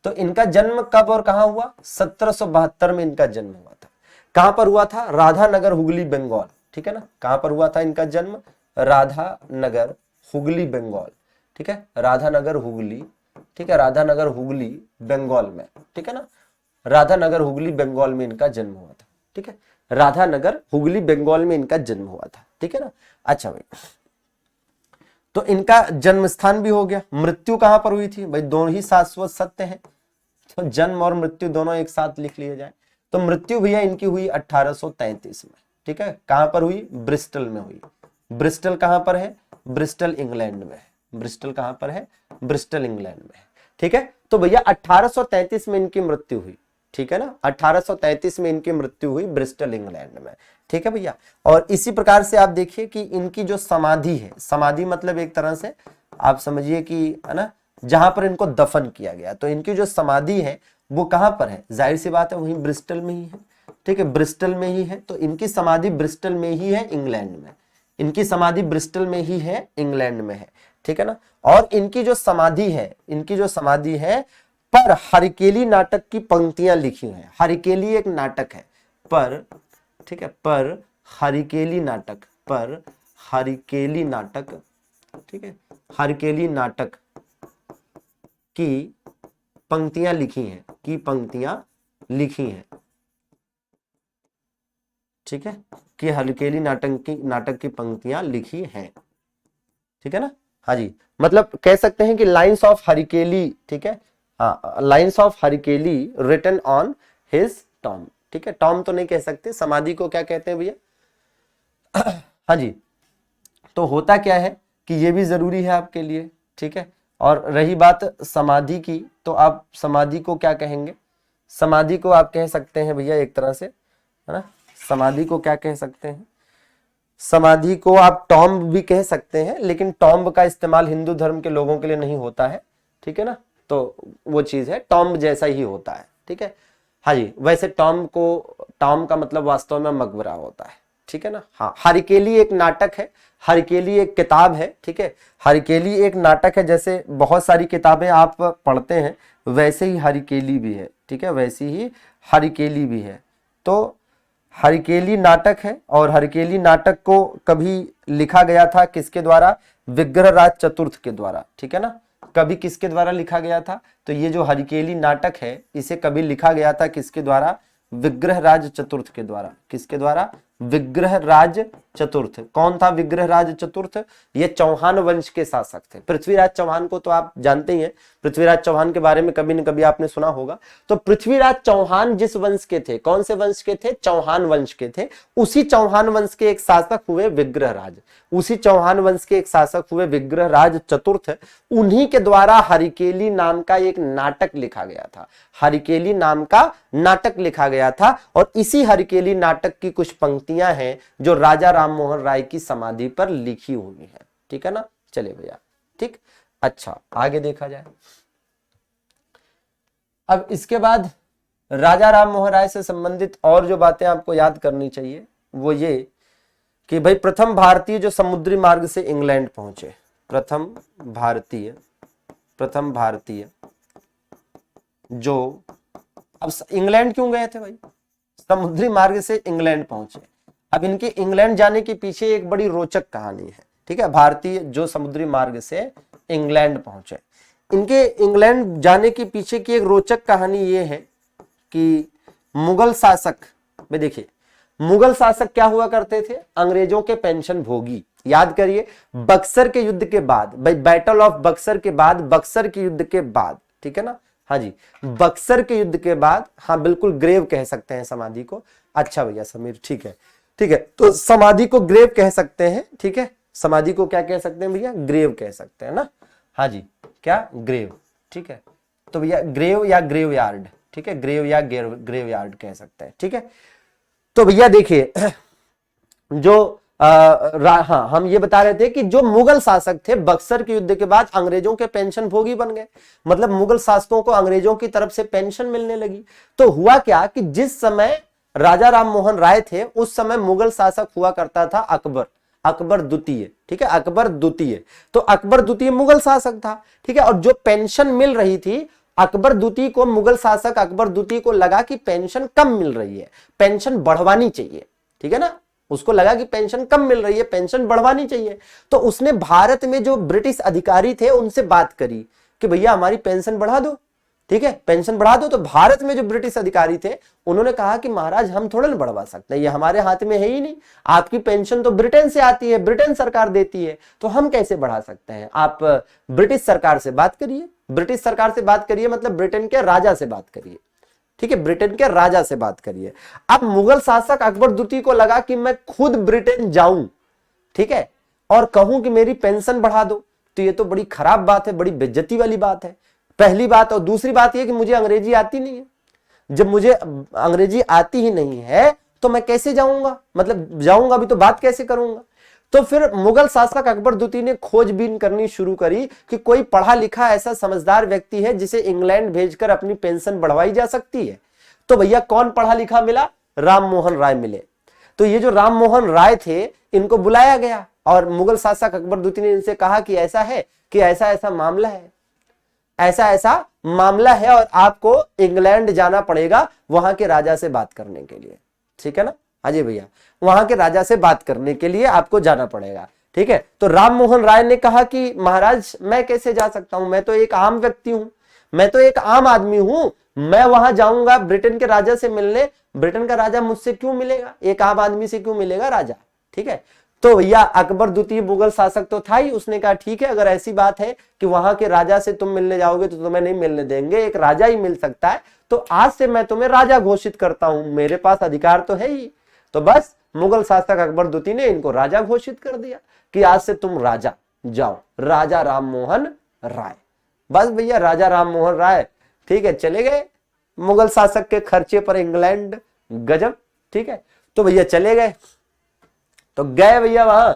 S2: तो इनका जन्म कब और कहां हुआ? 1772 में इनका जन्म हुआ था। कहां पर हुआ था? राधानगर, हुगली, बंगाल, ठीक है ना। कहां पर हुआ था इनका जन्म? राधानगर, हुगली, बंगाल, ठीक है, राधानगर, हुगली, ठीक है, राधानगर, हुगली, बंगाल में, ठीक है ना, राधानगर, हुगली, बंगाल में इनका जन्म हुआ था, ठीक है, राधानगर, हुगली, बंगाल में इनका जन्म हुआ था, ठीक है ना। अच्छा भाई, तो इनका जन्म स्थान भी हो गया। मृत्यु कहां पर हुई थी भाई? दोनों ही शाश्वत सत्य हैं, तो जन्म और मृत्यु दोनों एक साथ लिख लिए जाए। तो मृत्यु भैया इनकी हुई 1833 में, ठीक है। कहां पर हुई? ब्रिस्टल में हुई। ब्रिस्टल कहां पर है? ब्रिस्टल इंग्लैंड में है। ब्रिस्टल कहां पर है? ब्रिस्टल इंग्लैंड में है, ठीक है। तो भैया 1833 में इनकी मृत्यु हुई, ठीक है ना, 1833 में इनकी मृत्यु हुई ब्रिस्टल इंग्लैंड में, ठीक है भैया। और इसी प्रकार से आप देखिए कि इनकी जो समाधि है, समाधि मतलब एक तरह से आप समझिए कि, है ना, जहां पर इनको दफन किया गया, तो इनकी जो समाधि है वो कहां पर है? जाहिर सी बात है वहीं ब्रिस्टल में ही है, ठीक है, ब्रिस्टल में ही है। तो इनकी समाधि ब्रिस्टल में ही है, इंग्लैंड में। इनकी समाधि ब्रिस्टल में ही है, इंग्लैंड में है, ठीक है ना। और इनकी जो समाधि है, इनकी जो समाधि है पर हरिकेली नाटक की पंक्तियां लिखी हैं। हरिकेली एक नाटक है, पर, ठीक है, पर हरिकेली नाटक, पर हरिकेली नाटक, ठीक है, हरिकेली नाटक की पंक्तियां लिखी हैं, की पंक्तियां लिखी हैं, ठीक है, कि हरिकेली नाटक की पंक्तियां लिखी हैं, ठीक है ना। हाँ जी, मतलब कह सकते हैं कि लाइन्स ऑफ हरिकेली, ठीक है, हाँ, लाइन्स ऑफ हरिकेली रिटन ऑन हिज टॉम, ठीक है। टॉम तो नहीं कह सकते, समाधि को क्या कहते हैं भैया? हाँ जी, तो होता क्या है कि ये भी जरूरी है आपके लिए, ठीक है। और रही बात समाधि की, तो आप समाधि को क्या कहेंगे? समाधि को आप कह सकते हैं भैया एक तरह से, है ना, समाधि को क्या कह सकते हैं? समाधि को आप टॉम्ब भी कह सकते हैं, लेकिन टॉम्ब का इस्तेमाल हिंदू धर्म के लोगों के लिए नहीं होता है, ठीक है ना, तो वो चीज है, टॉम्ब जैसा ही होता है, ठीक है। हाँ जी, वैसे टॉम्ब का मतलब वास्तव में मकबरा होता है, ठीक है ना। हाँ, हरिकेली एक नाटक है, हरिकेली एक किताब है, ठीक है, हरिकेली एक नाटक है। जैसे बहुत सारी किताबें आप पढ़ते हैं वैसे ही हरिकेली भी है, ठीक है, वैसी ही हरिकेली भी है। तो हरकेली नाटक है, और हरकेली नाटक को कभी लिखा गया था किसके द्वारा? विग्रहराज चतुर्थ के द्वारा, ठीक है ना। कभी किसके द्वारा लिखा गया था? तो ये जो हरकेली नाटक है इसे कभी लिखा गया था किसके द्वारा? विग्रहराज चतुर्थ के द्वारा। किसके द्वारा? विग्रहराज चतुर्थ। कौन था विग्रहराज चतुर्थ? ये चौहान वंश के शासक थे। पृथ्वीराज चौहान को तो आप जानते ही हैं, पृथ्वीराज चौहान के बारे में कभी न कभी आपने सुना होगा। तो पृथ्वीराज चौहान जिस वंश के थे, कौन से वंश के थे? चौहान वंश के थे। उसी चौहान वंश के एक शासक हुए विग्रहराज, उसी चौहान वंश के एक शासक हुए विग्रहराज चतुर्थ। उन्हीं के द्वारा हरकेली नाम का एक नाटक लिखा गया था। हरकेली नाम का नाटक लिखा गया था, और इसी हरकेली नाटक की कुछ पंक्तियां हैं जो राजा राममोहन राय की समाधि पर लिखी हुई है। ठीक है ना। चलिए भैया, ठीक। अच्छा, आगे देखा जाए। अब इसके बाद राजा राममोहन राय से संबंधित और जो बातें आपको याद करनी चाहिए वो ये कि भाई प्रथम भारतीय जो समुद्री मार्ग से इंग्लैंड पहुंचे, प्रथम भारतीय जो, अब इंग्लैंड क्यों गए थे भाई? समुद्री मार्ग से इंग्लैंड पहुंचे। अब इनके इंग्लैंड जाने के पीछे एक बड़ी रोचक कहानी है, ठीक है। भारतीय जो समुद्री मार्ग से इंग्लैंड पहुंचे, इनके इंग्लैंड जाने के पीछे की एक रोचक कहानी ये है कि मुगल शासक में, देखिए मुगल शासक क्या हुआ करते थे? अंग्रेजों के पेंशन भोगी। याद करिए, बक्सर के युद्ध के बाद, भाई बैटल ऑफ बक्सर के बाद, बक्सर के युद्ध के बाद, ठीक है ना। हाँ जी, बक्सर के युद्ध के बाद, हाँ बिल्कुल ग्रेव कह सकते हैं समाधि को। अच्छा भैया समीर, ठीक है ठीक है, तो समाधि को ग्रेव कह सकते हैं, ठीक है। समाधि को क्या कह सकते हैं भैया? ग्रेव कह सकते हैं ना। हाँ जी, क्या? ग्रेव, ठीक है। तो भैया ग्रेव या ग्रेव यार्ड, ठीक है, ग्रेव या ग्रेव यार्ड कह सकते हैं, ठीक है। तो भैया देखिए जो हाँ, हम ये बता रहे थे कि जो मुगल शासक थे बक्सर के युद्ध के बाद अंग्रेजों के पेंशन भोगी बन गए। मतलब मुगल शासकों को अंग्रेजों की तरफ से पेंशन मिलने लगी। तो हुआ क्या कि जिस समय राजा राममोहन राय थे उस समय मुगल शासक हुआ करता था अकबर, अकबर द्वितीय, ठीक है, अकबर द्वितीय। तो अकबर द्वितीय मुगल शासक था, ठीक है। और जो पेंशन मिल रही थी अकबर द्वितीय को, मुगल शासक अकबर द्वितीय को लगा कि पेंशन कम मिल रही है, पेंशन बढ़वानी चाहिए, ठीक है ना। उसको लगा कि पेंशन कम मिल रही है, पेंशन बढ़वानी चाहिए। तो उसने भारत में जो ब्रिटिश अधिकारी थे उनसे बात करी कि भैया हमारी पेंशन बढ़ा दो, ठीक है, पेंशन बढ़ा दो। तो भारत में जो ब्रिटिश अधिकारी थे उन्होंने कहा कि महाराज हम थोड़ा ना बढ़वा सकते, ये हमारे हाथ में है ही नहीं। आपकी पेंशन तो ब्रिटेन से आती है, ब्रिटेन सरकार देती है, तो हम कैसे बढ़ा सकते हैं? आप ब्रिटिश सरकार से बात करिए। ब्रिटिश सरकार से बात करिए मतलब ब्रिटेन के राजा से बात करिए, ठीक है, ब्रिटेन के राजा से बात करिए। अब मुगल शासक अकबर द्वितीय को लगा कि मैं खुद ब्रिटेन जाऊं, ठीक है, और कहूं कि मेरी पेंशन बढ़ा दो, तो ये तो बड़ी खराब बात है, बड़ी बेइज्जती वाली बात है, पहली बात। और दूसरी बात यह कि मुझे अंग्रेजी आती नहीं है। जब मुझे अंग्रेजी आती ही नहीं है तो मैं कैसे जाऊंगा? मतलब जाऊंगा भी तो बात कैसे करूंगा? तो फिर मुगल शासक अकबर द्वितीय ने खोजबीन करनी शुरू करी कि कोई पढ़ा लिखा ऐसा समझदार व्यक्ति है जिसे इंग्लैंड भेजकर अपनी पेंशन बढ़वाई जा सकती है। तो भैया कौन पढ़ा लिखा मिला? राममोहन राय मिले। तो ये जो राममोहन राय थे इनको बुलाया गया और मुगल शासक अकबर द्वितीय ने इनसे कहा कि ऐसा है कि ऐसा ऐसा मामला है, ऐसा ऐसा मामला है और आपको इंग्लैंड जाना पड़ेगा वहां के राजा से बात करने के लिए, ठीक है ना। अजय भैया वहां के राजा से बात करने के लिए आपको जाना पड़ेगा, ठीक है। तो राममोहन राय ने कहा कि महाराज मैं कैसे जा सकता हूं, मैं तो एक आम व्यक्ति हूं, मैं तो एक आम आदमी हूं, मैं वहां जाऊंगा ब्रिटेन के राजा से मिलने, ब्रिटेन का राजा मुझसे क्यों मिलेगा, एक आम आदमी से क्यों मिलेगा राजा, ठीक है। तो भैया अकबर द्वितीय मुगल शासक तो था ही, उसने कहा ठीक है अगर ऐसी बात है कि वहां के राजा से तुम मिलने जाओगे तो तुम्हें नहीं मिलने देंगे, एक राजा ही मिल सकता है, तो आज से मैं तुम्हें राजा घोषित करता हूं, मेरे पास अधिकार तो है ही। तो बस मुगल शासक अकबर द्वितीय ने इनको राजा घोषित कर दिया कि आज से तुम राजा जाओ, राजा राममोहन राय। बस भैया राजा राममोहन राय, ठीक है, चले गए मुगल शासक के खर्चे पर इंग्लैंड, गजब, ठीक है। तो भैया चले गए, तो गए भैया वहां,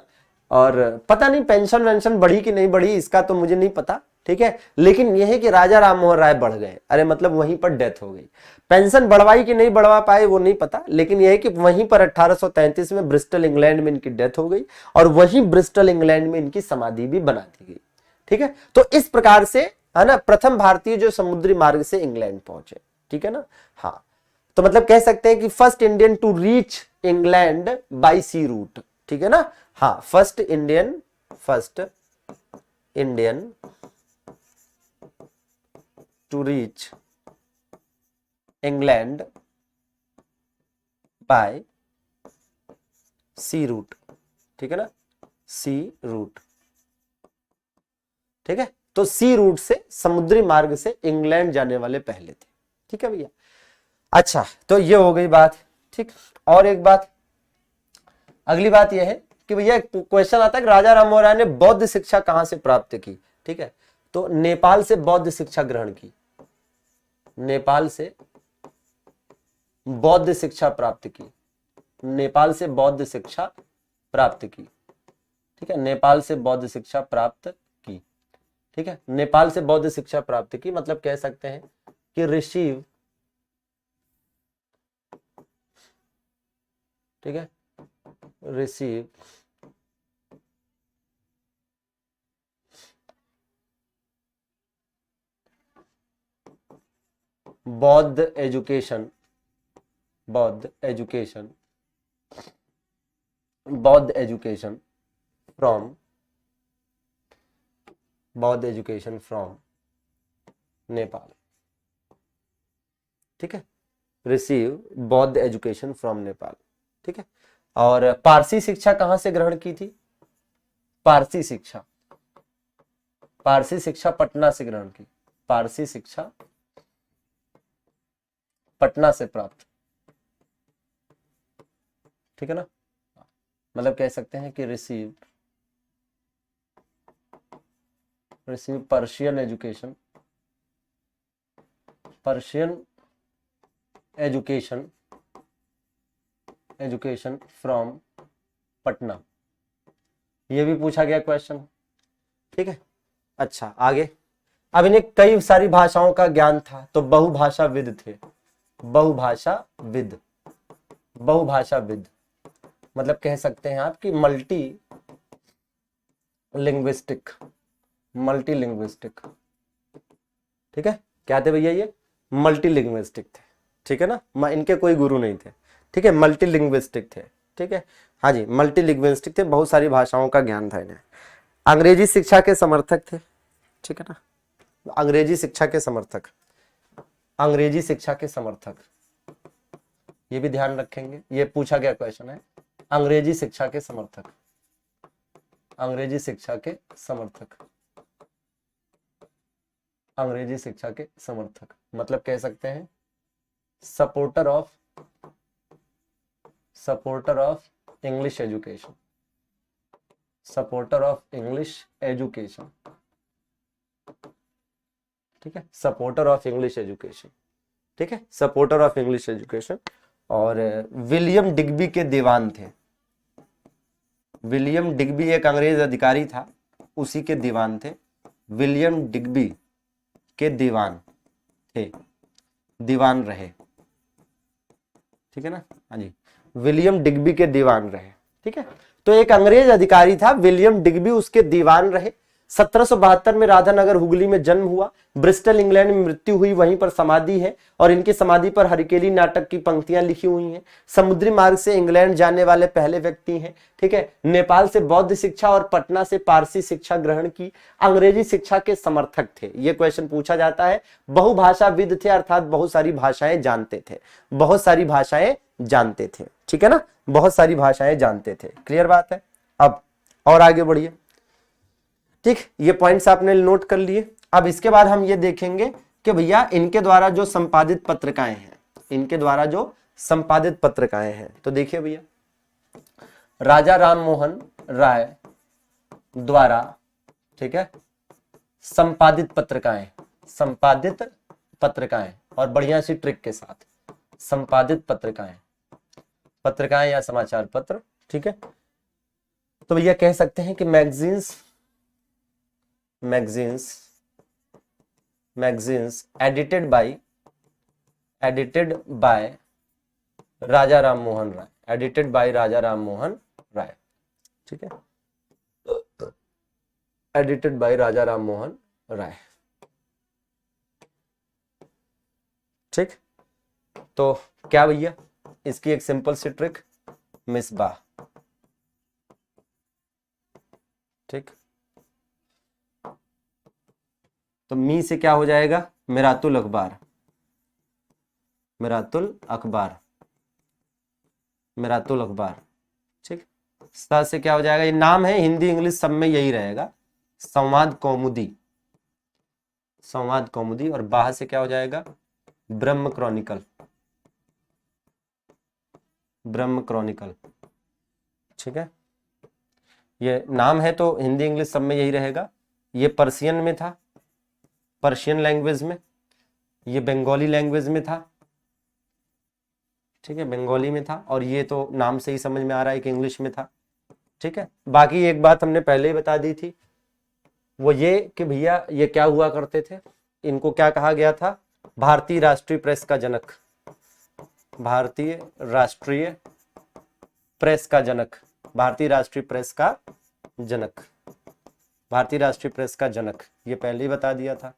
S2: और पता नहीं पेंशन वेंशन बढ़ी कि नहीं बढ़ी इसका तो मुझे नहीं पता, ठीक है, लेकिन यह है कि राजा राममोहन राय बढ़ गए, अरे मतलब वहीं पर डेथ हो गई। पेंशन बढ़वाई कि नहीं बढ़वा पाए वो नहीं पता, लेकिन यह है कि वहीं पर 1833 में ब्रिस्टल इंग्लैंड में इनकी डेथ हो गई और वहीं ब्रिस्टल इंग्लैंड में इनकी समाधि भी बना दी गई, ठीक है। तो इस प्रकार से है ना प्रथम भारतीय जो समुद्री मार्ग से इंग्लैंड पहुंचे, ठीक है ना। हाँ, तो मतलब कह सकते हैं कि first Indian to reach England by sea route, ठीक है ना। हाँ, first Indian to reach England by sea route, ठीक है ना, सी रूट, ठीक है। तो सी रूट से, समुद्री मार्ग से इंग्लैंड जाने वाले पहले थे, ठीक है भैया। अच्छा, तो ये हो गई बात, ठीक। और एक बात, अगली बात यह है कि भैया क्वेश्चन आता है कि राजा राममोहन राय ने बौद्ध शिक्षा कहां से प्राप्त की, ठीक है। तो नेपाल से बौद्ध शिक्षा ग्रहण की, नेपाल से बौद्ध शिक्षा प्राप्त की, नेपाल से बौद्ध शिक्षा प्राप्त की, ठीक है, नेपाल से बौद्ध शिक्षा प्राप्त की, ठीक है। नेपाल से बौद्ध शिक्षा प्राप्त की मतलब कह सकते हैं कि रिसीव, ठीक है, रिसीव बौद्ध एजुकेशन, बौद्ध एजुकेशन, बौद्ध एजुकेशन फ्रॉम, बौद्ध एजुकेशन फ्रॉम नेपाल, ठीक है, रिसीव बौद्ध एजुकेशन फ्रॉम नेपाल, ठीक है। और पारसी शिक्षा कहां से ग्रहण की थी, पारसी शिक्षा, पारसी शिक्षा पटना से ग्रहण की, पारसी शिक्षा पटना से प्राप्त, ठीक है ना। मतलब कह सकते हैं कि receive Persian education, Persian education, education from Patna, ये भी पूछा गया क्वेश्चन, ठीक है। अच्छा, आगे, अब इन्हें कई सारी भाषाओं का ज्ञान था, तो बहुभाषाविद थे, बहुभाषाविद, बहुभाषाविद मतलब कह सकते हैं आप कि मल्टी लिंग्विस्टिक, मल्टी लिंग्विस्टिक, ठीक है। क्या थे भैया ये, मल्टी लिंग्विस्टिक थे, ठीक है ना, इनके कोई गुरु नहीं थे, ठीक है, मल्टी लिंग्विस्टिक थे, ठीक है। हाँ जी, मल्टी लिंग्विस्टिक थे, बहुत सारी भाषाओं का ज्ञान था इन्हें। अंग्रेजी शिक्षा के समर्थक थे, ठीक है ना, अंग्रेजी शिक्षा के समर्थक, अंग्रेजी शिक्षा के समर्थक, ये भी ध्यान रखेंगे, ये पूछा गया क्वेश्चन है, अंग्रेजी शिक्षा के समर्थक, अंग्रेजी शिक्षा के समर्थक, अंग्रेजी शिक्षा के समर्थक मतलब कह सकते हैं supporter of English education, supporter of English education, ठीक है, सपोर्टर ऑफ इंग्लिश एजुकेशन, ठीक है, सपोर्टर ऑफ इंग्लिश एजुकेशन। और विलियम डिग्बी के दीवान थे, विलियम डिग्बी एक अंग्रेज अधिकारी था, उसी के दीवान थे, विलियम डिग्बी के दीवान थे, दीवान रहे, ठीक है ना, हाँ जी, विलियम डिग्बी के दीवान रहे, ठीक है। तो एक अंग्रेज अधिकारी था विलियम डिग्बी, उसके दीवान रहे। 1772 में राधानगर हुगली में जन्म हुआ, ब्रिस्टल इंग्लैंड में मृत्यु हुई, वहीं पर समाधि है और इनकी समाधि पर हरिकेली नाटक की पंक्तियां लिखी हुई हैं। समुद्री मार्ग से इंग्लैंड जाने वाले पहले व्यक्ति हैं, ठीक है। नेपाल से बौद्ध शिक्षा और पटना से पारसी शिक्षा ग्रहण की, अंग्रेजी शिक्षा के समर्थक थे, ये क्वेश्चन पूछा जाता है। बहुभाषाविद थे, अर्थात बहुत सारी भाषाएं जानते थे, बहुत सारी भाषाएं जानते थे, ठीक है ना, बहुत सारी भाषाएं जानते थे। क्लियर बात है। अब और आगे बढ़िए, ठीक, ये पॉइंट्स आपने नोट कर लिए। अब इसके बाद हम ये देखेंगे कि भैया इनके द्वारा जो संपादित पत्रिकाएं हैं, इनके द्वारा जो संपादित पत्रिकाएं हैं, तो देखिए भैया, राजा राममोहन राय द्वारा, ठीक है, संपादित पत्रिकाएं, संपादित पत्रिकाएं, और बढ़िया सी ट्रिक के साथ, संपादित पत्रिकाएं, पत्रिकाएं या समाचार पत्र, ठीक है। तो भैया कह सकते हैं कि magazines, magazines edited by Raja Rammohan Roy, edited by Raja Rammohan Roy, ठीक है, एडिटेड बाय राजा राममोहन राय, ठीक। तो क्या भैया, इसकी एक सिंपल सी ट्रिक, मिसबाह, ठीक। तो मी से क्या हो जाएगा, मिरातुल अखबार, मिरातुल अखबार, मिरातुल अखबार, ठीक। सा से क्या हो जाएगा, ये नाम है, हिंदी इंग्लिश सब में यही रहेगा, संवाद कौमुदी, संवाद कौमुदी। और बाह से क्या हो जाएगा, ब्रह्म क्रॉनिकल, ब्रह्म क्रॉनिकल, ठीक है। ये नाम है तो हिंदी इंग्लिश सब में यही रहेगा। ये पर्शियन में था, पर्शियन लैंग्वेज में, ये बंगाली लैंग्वेज में था, ठीक है, बंगाली में था। और ये तो नाम से ही समझ में आ रहा है कि इंग्लिश में था, ठीक है। बाकी एक बात हमने पहले ही बता दी थी, वो ये कि भैया ये क्या हुआ करते थे, इनको क्या कहा गया था, भारतीय राष्ट्रीय प्रेस का जनक, भारतीय राष्ट्रीय प्रेस का जनक, भारतीय राष्ट्रीय प्रेस का जनक, भारतीय राष्ट्रीय प्रेस का जनक, ये पहले ही बता दिया था,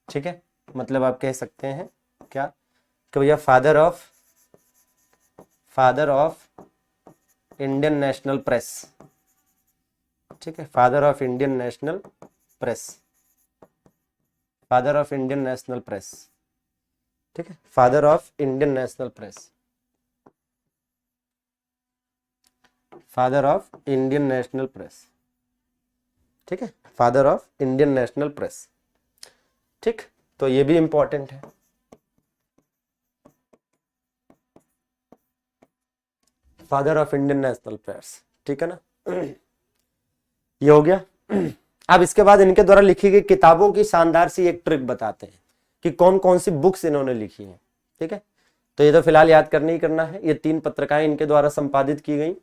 S2: ठीक है। मतलब आप कह सकते हैं क्या कि भैया father of Indian national press, ठीक है, father of Indian national press, father of Indian national press, ठीक है, father of Indian national press, father of Indian national press, ठीक है, father of Indian national press, ठीक। तो ये भी इंपॉर्टेंट है। Father of Indian national press, ठीक है ना, ये हो गया। अब इसके बाद इनके द्वारा लिखी गई किताबों की शानदार सी एक ट्रिक बताते हैं कि कौन कौन सी बुक्स इन्होंने लिखी हैं, ठीक है। तो ये तो फिलहाल याद करना ही करना है। ये 3 पत्रिकाएं इनके द्वारा संपादित की गई,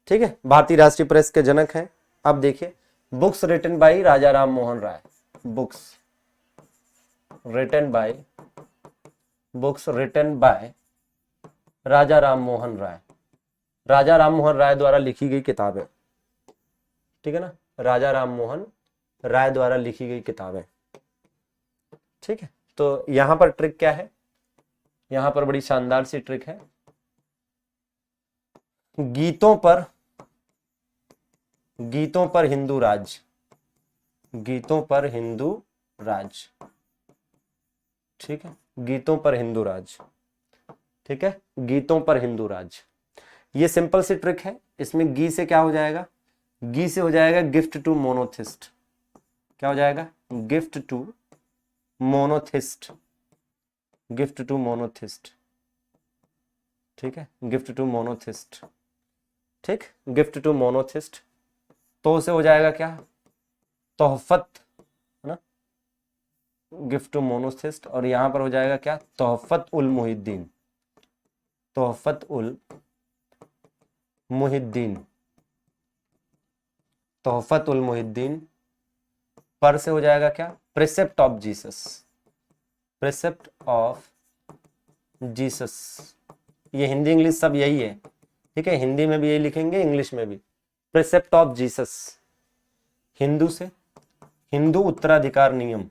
S2: ठीक है, भारतीय राष्ट्रीय प्रेस के जनक हैं। अब देखिए, books written by Raja Ram Mohan Roy, books written by, books written by Raja Ram Mohan Roy, Raja Ram Mohan Roy द्वारा लिखी गई किताबें, ठीक है ना, राजा राम मोहन राय द्वारा लिखी गई किताबें, ठीक है। तो यहां पर ट्रिक क्या है, यहां पर बड़ी शानदार सी ट्रिक है, गीतों पर हिंदू राज, गीतों पर हिंदू राज, ठीक है, गीतों पर हिंदू राज, ठीक है, गीतों पर हिंदू राज। ये सिंपल सी ट्रिक है। इसमें गी से क्या हो जाएगा, गी से हो जाएगा गिफ्ट टू मोनोथिस्ट, क्या हो जाएगा, gift to monotheist, gift to monotheist, ठीक है, गिफ्ट टू मोनोथिस्ट, ठीक, गिफ्ट टू मोनोथिस्ट। तो से हो जाएगा क्या, तोहफत, है ना, गिफ्ट टू मोनोथिस्ट। और यहां पर हो जाएगा क्या, तोहफत उल मुहिद्दीन, तोहफत उल मुहिद्दीन, तोहफत उल मुहिद्दीन। पर से हो जाएगा क्या, precept of Jesus, precept of Jesus. ये हिंदी इंग्लिश सब यही है, ठीक है, हिंदी में भी यही लिखेंगे, इंग्लिश में भी, प्रिसेप्ट ऑफ जीसस। हिंदू से हिंदू उत्तराधिकार नियम,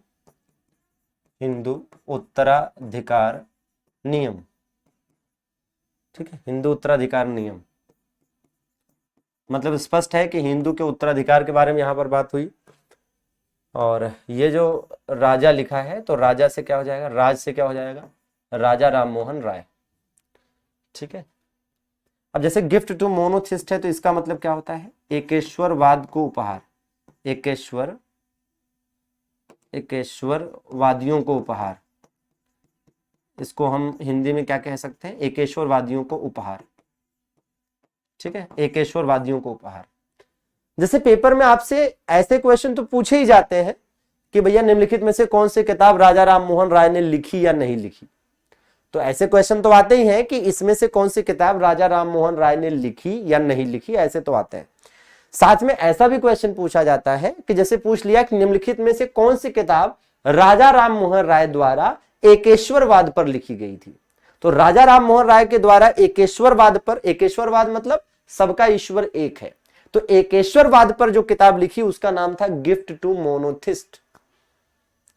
S2: हिंदू उत्तराधिकार नियम, ठीक है, हिंदू उत्तराधिकार नियम। मतलब स्पष्ट है कि हिंदू के उत्तराधिकार के बारे में यहां पर बात हुई। और ये जो राजा लिखा है, तो राजा से क्या हो जाएगा, राज से क्या हो जाएगा, राजा राम मोहन राय, ठीक है। अब जैसे गिफ्ट टू मोनोथिस्ट है, तो इसका मतलब क्या होता है, एकेश्वरवाद को उपहार, एकेश्वरवादियों को उपहार। इसको हम हिंदी में क्या कह सकते हैं, एकेश्वरवादियों को उपहार, ठीक है, एकेश्वरवादियों को उपहार। जैसे पेपर में आपसे ऐसे क्वेश्चन तो पूछे ही जाते हैं कि भैया निम्नलिखित में से कौन सी किताब राजा राम मोहन राय ने लिखी या नहीं लिखी। तो ऐसे क्वेश्चन तो आते ही हैं कि इसमें से कौन सी किताब राजा राम मोहन राय ने लिखी या नहीं लिखी, ऐसे तो आते हैं। साथ में ऐसा भी क्वेश्चन पूछा जाता है कि जैसे पूछ लिया कि निम्नलिखित में से कौन सी किताब राजा राम मोहन राय द्वारा एकेश्वरवाद पर लिखी गई थी। तो राजा राम मोहन राय के द्वारा एकेश्वरवाद पर, एकेश्वरवाद मतलब सबका ईश्वर एक है, तो एकेश्वरवाद पर जो किताब लिखी उसका नाम था गिफ्ट टू मोनोथिस्ट,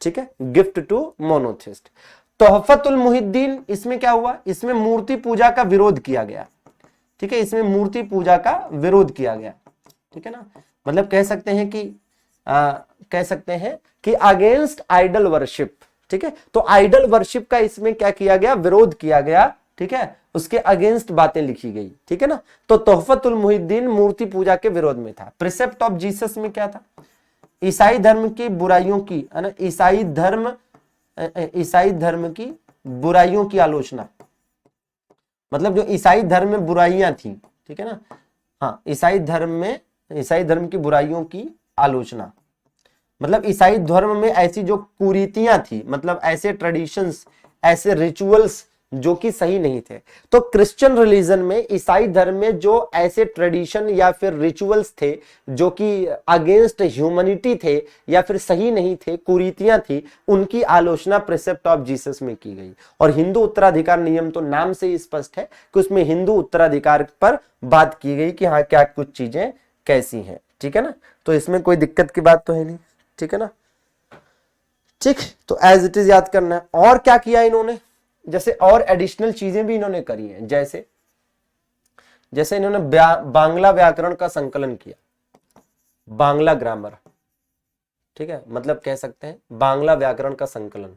S2: ठीक है, गिफ्ट टू मोनोथिस्ट। तोहफतुल मुहिद्दीन, इसमें क्या हुआ, इसमें मूर्ति पूजा का विरोध किया गया, ठीक है, इसमें मूर्ति पूजा का विरोध किया गया, ठीक है ना, मतलब कह सकते हैं कि अगेंस्ट आइडल वर्शिप, ठीक है, तो आइडल वर्शिप का इसमें क्या किया गया, विरोध किया गया, ठीक है, उसके अगेंस्ट बातें लिखी गई, ठीक है ना। तो तोहफतुल मुहिद्दीन मूर्ति पूजा के विरोध में था। प्रिसेप्ट ऑफ जीसस में क्या था, ईसाई धर्म की बुराइयों की, है ना, ईसाई धर्म की बुराइयों की आलोचना, मतलब जो ईसाई धर्म में बुराइयां थी, ठीक है ना, हाँ, ईसाई धर्म की बुराइयों की आलोचना, मतलब ईसाई धर्म में ऐसी जो कुरीतियां थी, मतलब ऐसे ट्रेडिशंस, ऐसे रिचुअल्स जो कि सही नहीं थे। तो क्रिश्चियन रिलीजन में, ईसाई धर्म में जो ऐसे ट्रेडिशन या फिर रिचुअल्स थे जो कि अगेंस्ट ह्यूमैनिटी थे या फिर सही नहीं थे, कुरीतियां थी, उनकी आलोचना प्रिसेप्ट ऑफ जीसस में की गई। और हिंदू उत्तराधिकार नियम तो नाम से ही स्पष्ट है कि उसमें हिंदू उत्तराधिकार पर बात की गई कि हाँ क्या कुछ चीजें कैसी हैं, ठीक है ना। तो इसमें कोई दिक्कत की बात तो है नहीं, ठीक है ना। ठीक, तो एज इट इज याद करना है। और क्या किया इन्होंने, जैसे और एडिशनल चीजें भी इन्होंने करी हैं, जैसे इन्होंने बांग्ला व्याकरण का संकलन किया, बांग्ला ग्रामर, ठीक है, मतलब कह सकते हैं बांग्ला व्याकरण का संकलन,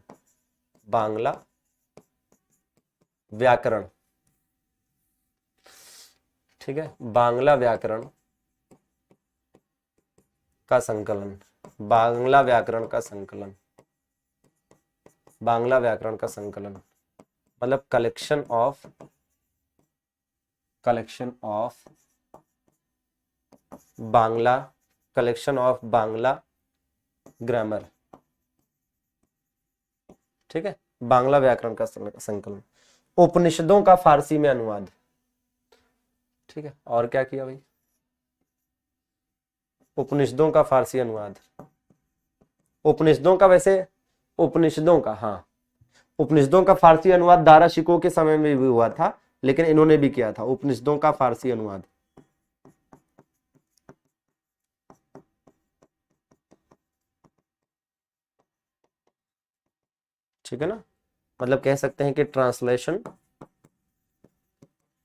S2: बांग्ला व्याकरण, ठीक है, बांग्ला व्याकरण का संकलन, बांग्ला व्याकरण का संकलन, बांग्ला व्याकरण का संकलन, मतलब कलेक्शन ऑफ बांग्ला ग्रामर, ठीक है, बांग्ला व्याकरण का संकलन, उपनिषदों का फारसी में अनुवाद, ठीक है। और क्या किया भाई, उपनिषदों का फारसी अनुवाद, उपनिषदों का फारसी अनुवाद दारा शिकोह के समय में भी हुआ था, लेकिन इन्होंने भी किया था उपनिषदों का फारसी अनुवाद, ठीक है ना, मतलब कह सकते हैं कि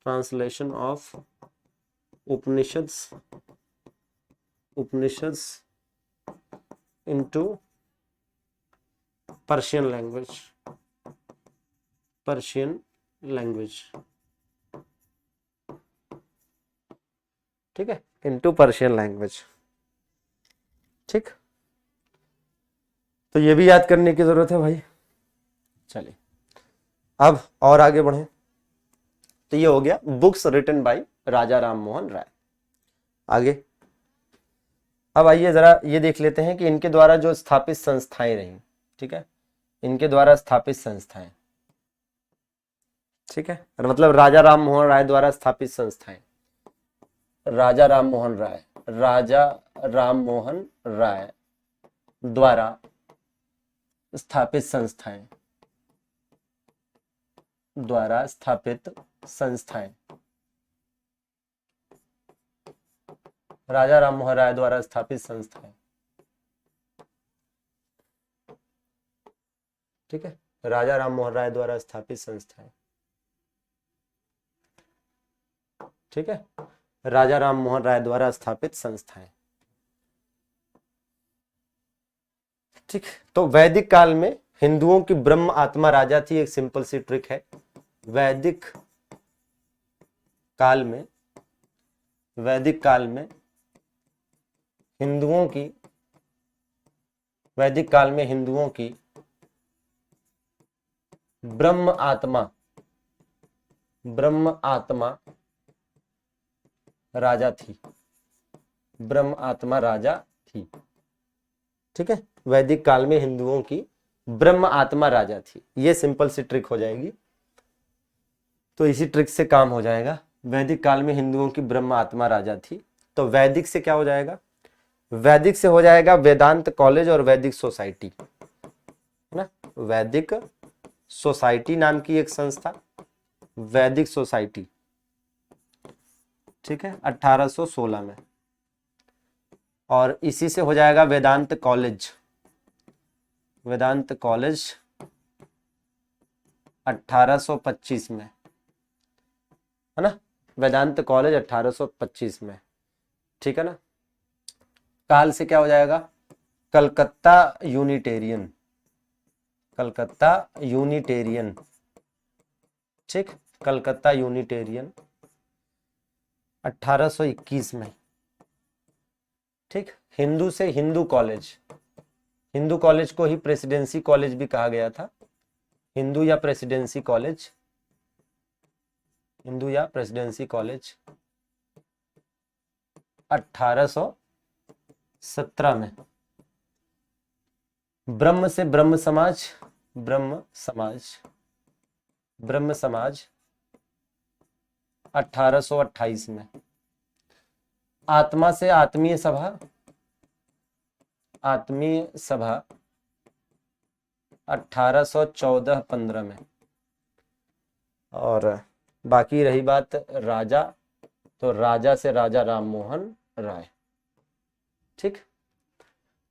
S2: translation of Upanishads into Persian language, ठीक है, इनटू पर्शियन लैंग्वेज, ठीक। तो ये भी याद करने की जरूरत है भाई। चलिए अब और आगे बढ़े। तो ये हो गया books written by Raja Ram Mohan राय। आगे अब आइए जरा ये देख लेते हैं कि इनके द्वारा जो स्थापित संस्थाएं रही, ठीक है, इनके द्वारा स्थापित संस्थाएं, ठीक है, मतलब राजा राम मोहन राय द्वारा स्थापित संस्थाएं, राजा राम मोहन राय द्वारा स्थापित संस्थाएं, राजा राम मोहन राय द्वारा स्थापित संस्थाएं, ठीक है, राजा राम मोहन राय द्वारा स्थापित संस्थाएं, ठीक है, राजा राम मोहन राय द्वारा स्थापित संस्थाएं, ठीक। तो वैदिक काल में हिंदुओं की ब्रह्म आत्मा राजा थी, एक सिंपल सी ट्रिक है। वैदिक काल में हिंदुओं की ब्रह्म आत्मा राजा थी, ठीक है, वैदिक काल में हिंदुओं की ब्रह्म आत्मा राजा थी। ये सिंपल सी ट्रिक हो जाएगी, तो इसी ट्रिक से काम हो जाएगा। वैदिक काल में हिंदुओं की ब्रह्म आत्मा राजा थी, तो वैदिक से क्या हो जाएगा, वैदिक से हो जाएगा वेदांत कॉलेज और वैदिक सोसाइटी, है ना, वैदिक सोसाइटी नाम की एक संस्था, वैदिक सोसाइटी, ठीक है, 1816 में। और इसी से हो जाएगा वेदांत कॉलेज 1825 में, है ना, वेदांत कॉलेज 1825 में, ठीक है ना। काल से क्या हो जाएगा, कलकत्ता यूनिटेरियन, कलकत्ता यूनिटेरियन, ठीक, कलकत्ता यूनिटेरियन 1821 में, ठीक। हिंदू से हिंदू कॉलेज, हिंदू कॉलेज को ही प्रेसिडेंसी कॉलेज भी कहा गया था, हिंदू या प्रेसिडेंसी कॉलेज, हिंदू या प्रेसिडेंसी कॉलेज 1817 में। ब्रह्म से ब्रह्म समाज, ब्रह्म समाज, ब्रह्म समाज 1828 में। आत्मा से आत्मीय सभा, आत्मीय सभा 1814-15 में। और बाकी रही बात राजा, तो राजा से राजा राम मोहन राय, ठीक।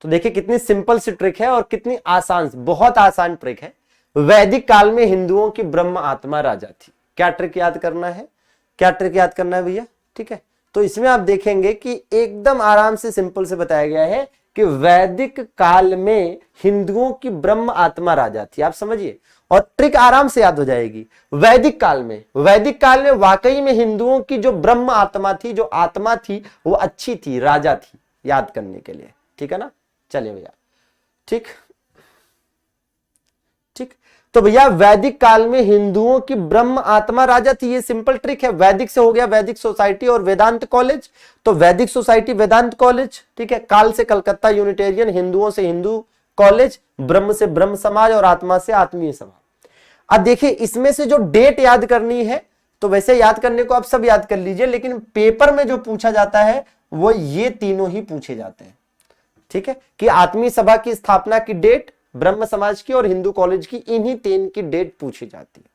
S2: तो देखिए कितनी सिंपल सी ट्रिक है और कितनी आसान, बहुत आसान ट्रिक है। वैदिक काल में हिंदुओं की ब्रह्म आत्मा राजा थी। क्या ट्रिक याद करना है, क्या ट्रिक याद करना है भैया, ठीक है। तो इसमें आप देखेंगे कि एकदम आराम से सिंपल से बताया गया है कि वैदिक काल में हिंदुओं की ब्रह्म आत्मा राजा थी। आप समझिए और ट्रिक आराम से याद हो जाएगी। वैदिक काल में, वैदिक काल में वाकई में हिंदुओं की जो ब्रह्म आत्मा थी, जो आत्मा थी वो अच्छी थी, राजा थी, याद करने के लिए, ठीक है ना। चलिए भैया, ठीक ठीक। तो भैया वैदिक काल में हिंदुओं की ब्रह्म आत्मा राजा थी, ये सिंपल ट्रिक है। वैदिक से हो गया वैदिक सोसाइटी और वेदांत कॉलेज, तो वैदिक सोसाइटी वेदांत कॉलेज, ठीक है। काल से कलकत्ता यूनिटेरियन, हिंदुओं से हिंदू कॉलेज, ब्रह्म से ब्रह्म समाज और आत्मा से आत्मीय सभा। अब देखिए इसमें से जो डेट याद करनी है, तो वैसे याद करने को आप सब याद कर लीजिए, लेकिन पेपर में जो पूछा जाता है वो ये तीनों ही पूछे जाते हैं, ठीक है। कि आत्मीय सभा की स्थापना की डेट, ब्रह्म समाज की और हिंदू कॉलेज की, इन्हीं तीन की डेट पूछी जाती है,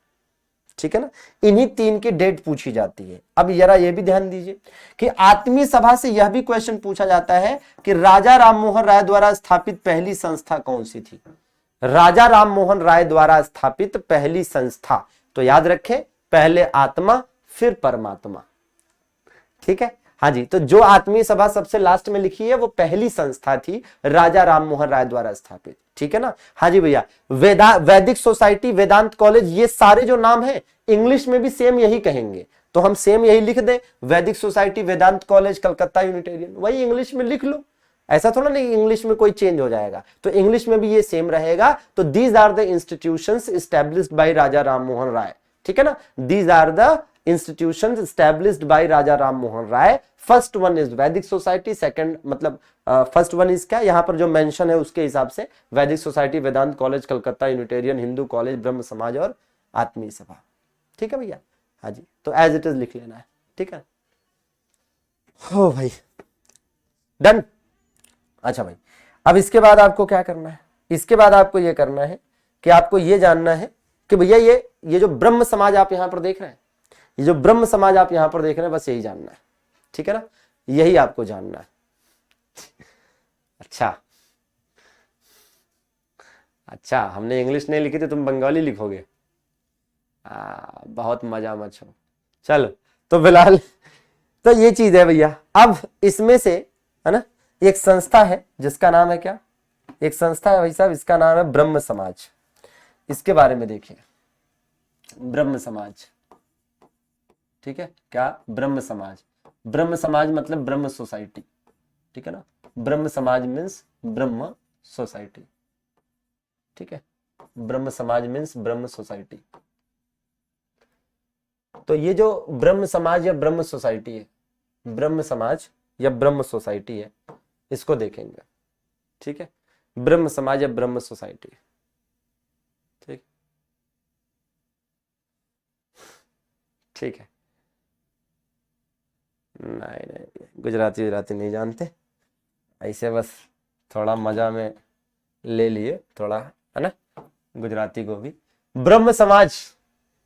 S2: ठीक है ना। इन्हीं तीन की डेट पूछी जाती है। अब जरा ये भी ध्यान दीजिए कि आत्मीय सभा से यह भी क्वेश्चन पूछा जाता है कि राजा राममोहन राय द्वारा स्थापित पहली संस्था कौन सी थी। राजा राममोहन राय द्वारा स्थापित पहली संस्था, तो याद रखें पहले आत्मा फिर परमात्मा, ठीक है। हाँ जी, तो जो आत्मीय सभा सबसे लास्ट में लिखी है वो पहली संस्था थी, राजा राममोहन राय द्वारा स्थापित, ठीक है ना। हाँ जी भैया, वैदिक सोसाइटी, वेदांत कॉलेज, ये सारे जो नाम है इंग्लिश में भी सेम यही कहेंगे, तो हम सेम यही लिख दें, वैदिक society, Vedanta college, Calcutta Unitarian, वही इंग्लिश में लिख लो। ऐसा थोड़ा नहीं इंग्लिश में कोई चेंज हो जाएगा, तो इंग्लिश में भी ये सेम रहेगा। तो these are the institutions established by Raja Rammohan Roy, ठीक है ना। These are the institutions established by Raja Rammohan Roy. First one is Vedic society, second मतलब फर्स्ट वन इज क्या, यहां पर जो मेंशन है उसके हिसाब से Vedic society, Vedanta college, Calcutta Unitarian, Hindu college, Brahmo Samaj और आत्मीय सभा, ठीक है भैया। हाँ जी, तो एज इट इज लिख लेना है, ठीक है। हो भाई, डन। अच्छा भाई, अब इसके बाद आपको क्या करना है, इसके बाद आपको यह करना है कि आपको यह जानना है कि भैया ये जो ब्रह्म समाज आप यहां पर देख रहे हैं, ये जो ब्रह्म समाज आप यहां पर देख रहे हैं, बस यही जानना है, ठीक है ना। यही आपको जानना है। अच्छा अच्छा, हमने इंग्लिश नहीं लिखी थी, तुम बंगाली लिखोगे, बहुत मजा मच हो। चलो, तो फिलहाल तो ये चीज है भैया। अब इसमें से है ना, एक संस्था है जिसका नाम है क्या, एक संस्था है भाई साहब, इसका नाम है ब्रह्म समाज। इसके बारे में देखिए, ब्रह्म समाज, ठीक है। क्या, ब्रह्म समाज, ब्रह्म समाज मतलब ब्रह्म सोसाइटी, ठीक है ना। ब्रह्म समाज मीन्स ब्रह्म सोसाइटी, ठीक है। ब्रह्म समाज मीन्स ब्रह्म सोसाइटी। तो ये जो ब्रह्म समाज या ब्रह्म सोसाइटी है, ब्रह्म समाज या ब्रह्म सोसाइटी है, इसको देखेंगे, ठीक है। ब्रह्म समाज या ब्रह्म सोसाइटी, ठीक ठीक है। नहीं, गुजराती नहीं जानते, ऐसे बस थोड़ा मजा में ले लिए थोड़ा, है ना, गुजराती को भी। ब्रह्म समाज,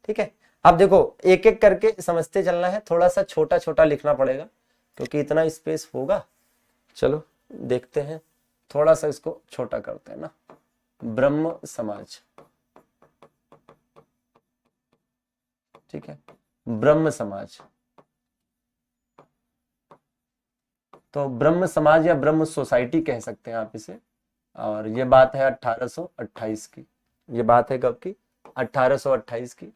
S2: ठीक है। अब देखो एक एक करके समझते चलना है, थोड़ा सा छोटा छोटा लिखना पड़ेगा क्योंकि इतना स्पेस होगा। चलो देखते हैं, थोड़ा सा इसको छोटा करते हैं ना। ब्रह्म समाज, ठीक है, ब्रह्म समाज, तो ब्रह्म समाज या ब्रह्म सोसाइटी कह सकते हैं आप इसे। और ये बात है 1828 की, ये बात है कब की, 1828 की।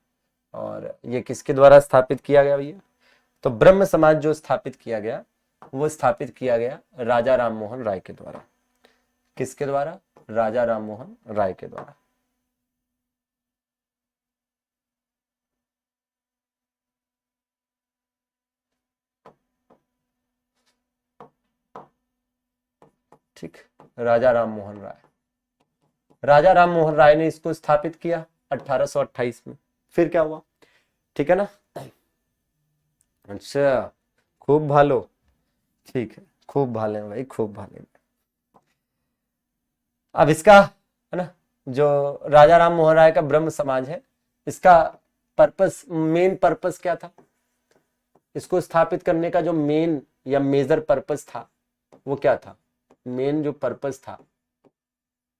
S2: और ये किसके द्वारा स्थापित किया गया भैया, तो ब्रह्म समाज जो स्थापित किया गया वो स्थापित किया गया राजा राम मोहन राय के द्वारा। किसके द्वारा, राजा राम मोहन राय के द्वारा। ठीक, राजा राम मोहन राय, राजा राम मोहन राय ने इसको स्थापित किया 1828 में। फिर क्या हुआ, ठीक है ना। अच्छा, खूब भालो, ठीक है, खूब भाले भाई, खूब भाले। अब इसका है ना, जो राजा राम मोहन राय का ब्रह्म समाज है, इसका पर्पस, मेन पर्पस क्या था, इसको स्थापित करने का जो मेन या मेजर पर्पस था वो क्या था, मेन जो पर्पस था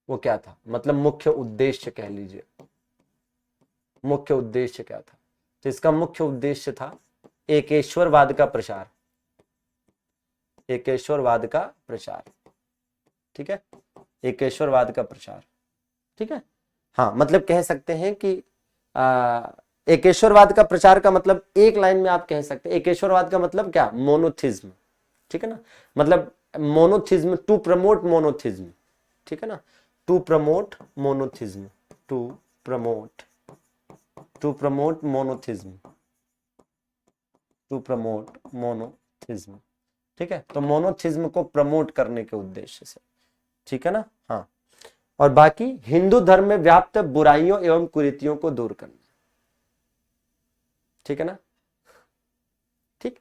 S2: वो क्या था, मतलब मुख्य उद्देश्य कह लीजिए, मुख्य उद्देश्य क्या था। तो इसका मुख्य उद्देश्य था एकेश्वरवाद का प्रचार, एकेश्वरवाद का प्रचार, ठीक है, एकेश्वरवाद का प्रचार, ठीक है। हाँ, मतलब कह सकते हैं कि एकेश्वरवाद का प्रचार का मतलब एक लाइन में आप कह सकते हैं, एकेश्वरवाद का मतलब क्या, मोनोथिज्म, ठीक है ना, मतलब मोनोथिज्म, टू प्रमोट मोनोथिज्म, ठीक है ना, to promote monotheism, to promote monotheism, to promote monotheism, ठीक है। तो मोनोथिज्म को प्रमोट करने के उद्देश्य से, ठीक है ना। हाँ, और बाकी हिंदू धर्म में व्याप्त बुराइयों एवं कुरीतियों को दूर करना, ठीक है ना। ठीक,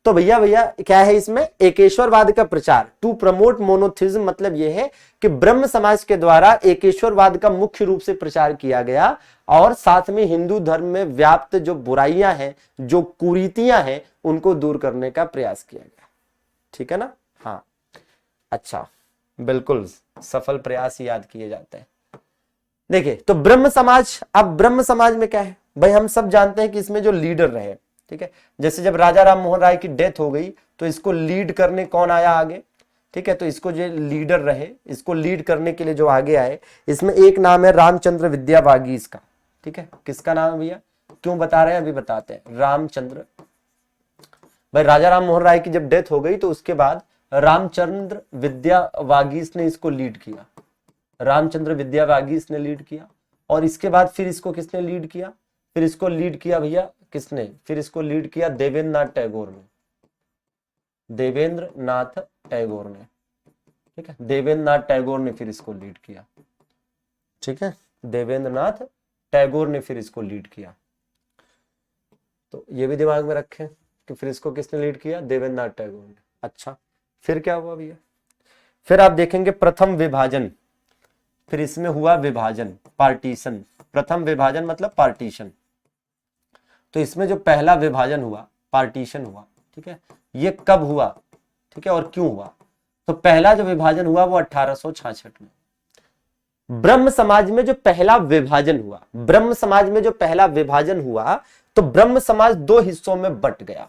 S2: तो भैया क्या है इसमें, एकेश्वरवाद का प्रचार, टू प्रमोट मोनोथिज्म, मतलब यह है कि ब्रह्म समाज के द्वारा एकेश्वरवाद का मुख्य रूप से प्रचार किया गया, और साथ में हिंदू धर्म में व्याप्त जो बुराइयां हैं, जो कुरीतियां हैं, उनको दूर करने का प्रयास किया गया, ठीक है ना। हाँ, अच्छा, बिल्कुल सफल प्रयास याद किए जाते हैं। देखिए, तो ब्रह्म समाज, अब ब्रह्म समाज में क्या है भाई, हम सब जानते हैं कि इसमें जो लीडर रहे, ठीक है, जैसे जब राजा राम मोहन राय की डेथ हो गई तो इसको लीड करने कौन आया आगे, ठीक है, तो इसको जो लीडर रहे, इसको लीड करने के लिए जो आगे आए, इसमें एक नाम है रामचंद्र विद्या वागीश का, ठीक है। किसका नाम है भैया, क्यों बता रहे हैं अभी बताते हैं, रामचंद्र, भाई राजा राम मोहन राय की जब डेथ हो गई तो उसके बाद रामचंद्र विद्या वागीश ने इसको लीड किया, रामचंद्र विद्या वागीश ने लीड किया। और इसके बाद फिर इसको किसने लीड किया, फिर इसको लीड किया भैया किसने, फिर इसको लीड किया देवेंद्र नाथ टैगोर ने, देवेंद्र नाथ टैगोर ने, ठीक है, देवेंद्र नाथ टैगोर ने फिर इसको लीड किया, ठीक है, देवेंद्र नाथ टैगोर ने फिर इसको लीड किया। तो ये भी दिमाग में रखें कि फिर इसको किसने लीड किया, देवेंद्र नाथ टैगोर ने। अच्छा, फिर क्या हुआ भैया, फिर आप देखेंगे प्रथम विभाजन, फिर इसमें हुआ विभाजन, पार्टीशन, प्रथम विभाजन मतलब पार्टीशन। तो इसमें जो पहला विभाजन हुआ, पार्टीशन हुआ, ठीक है, ये कब हुआ, ठीक है, और क्यों हुआ। तो पहला जो विभाजन हुआ वो 1866 में। ब्रह्म समाज में जो पहला विभाजन हुआ, ब्रह्म समाज में जो पहला विभाजन हुआ, तो ब्रह्म समाज दो हिस्सों में बट गया,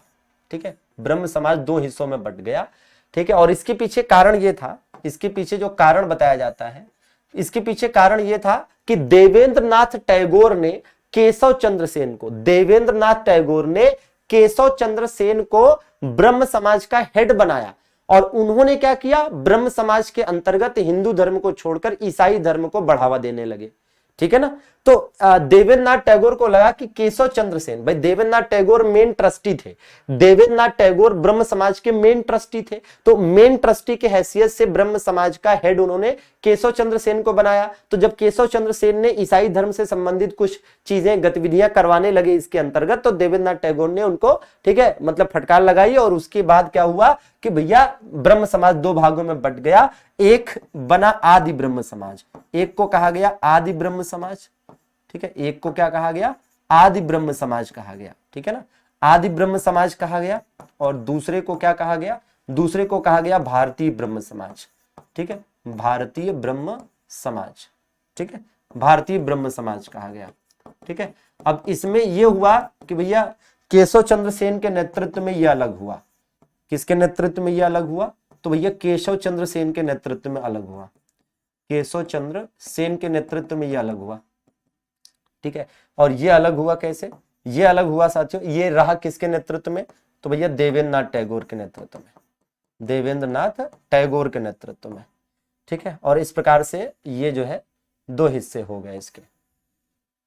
S2: ठीक है, ब्रह्म समाज दो हिस्सों में बट गया, ठीक है। और इसके पीछे कारण ये था, इसके पीछे जो कारण बताया जाता है, इसके पीछे कारण यह था कि देवेंद्र नाथ टैगोर ने केशव चंद्र सेन को, देवेंद्र नाथ टैगोर ने केशव चंद्र सेन को ब्रह्म समाज का हेड बनाया, और उन्होंने क्या किया, ब्रह्म समाज के अंतर्गत हिंदू धर्म को छोड़कर ईसाई धर्म को बढ़ावा देने लगे, ठीक है ना। तो देवेंद्र नाथ टैगोर को लगा कि केशव चंद्र सेन, भाई देवेंद्र नाथ टैगोर मेन ट्रस्टी थे, देवेंद्र नाथ टैगोर ब्रह्म समाज के मेन ट्रस्टी थे, तो मेन ट्रस्टी के हैसियत से ब्रह्म समाज का हेड उन्होंने केशव चंद्र सेन को बनाया। तो जब केशव चंद्र सेन ने ईसाई धर्म से संबंधित कुछ चीजें, गतिविधियां करवाने लगे इसके अंतर्गत, तो देवेंद्र नाथ टैगोर ने उनको, ठीक है, मतलब फटकार लगाई। और उसके बाद क्या हुआ कि भैया ब्रह्म समाज दो भागों में बट गया, एक बना आदि ब्रह्म समाज, एक को कहा गया आदि ब्रह्म समाज, ठीक है, एक को क्या कहा गया, आदि ब्रह्म समाज कहा गया, ठीक है ना, आदि ब्रह्म समाज कहा गया। और दूसरे को क्या कहा गया, दूसरे को कहा गया भारतीय ब्रह्म समाज, ठीक है, भारतीय ब्रह्म समाज, ठीक है, भारतीय ब्रह्म समाज कहा गया, ठीक है। अब इसमें यह हुआ कि भैया केशव चंद्र सेन के नेतृत्व में यह अलग हुआ, किसके नेतृत्व में यह अलग हुआ, तो भैया केशव चंद्र सेन के नेतृत्व में अलग हुआ, केशव चंद्र सेन के नेतृत्व में ये अलग हुआ, ठीक है। और ये अलग हुआ कैसे, ये अलग हुआ साथियों, ये रहा किसके नेतृत्व में, तो भैया देवेंद्र नाथ टैगोर के नेतृत्व में, देवेंद्र नाथ टैगोर के नेतृत्व में, ठीक है। और इस प्रकार से ये जो है दो हिस्से हो गए इसके,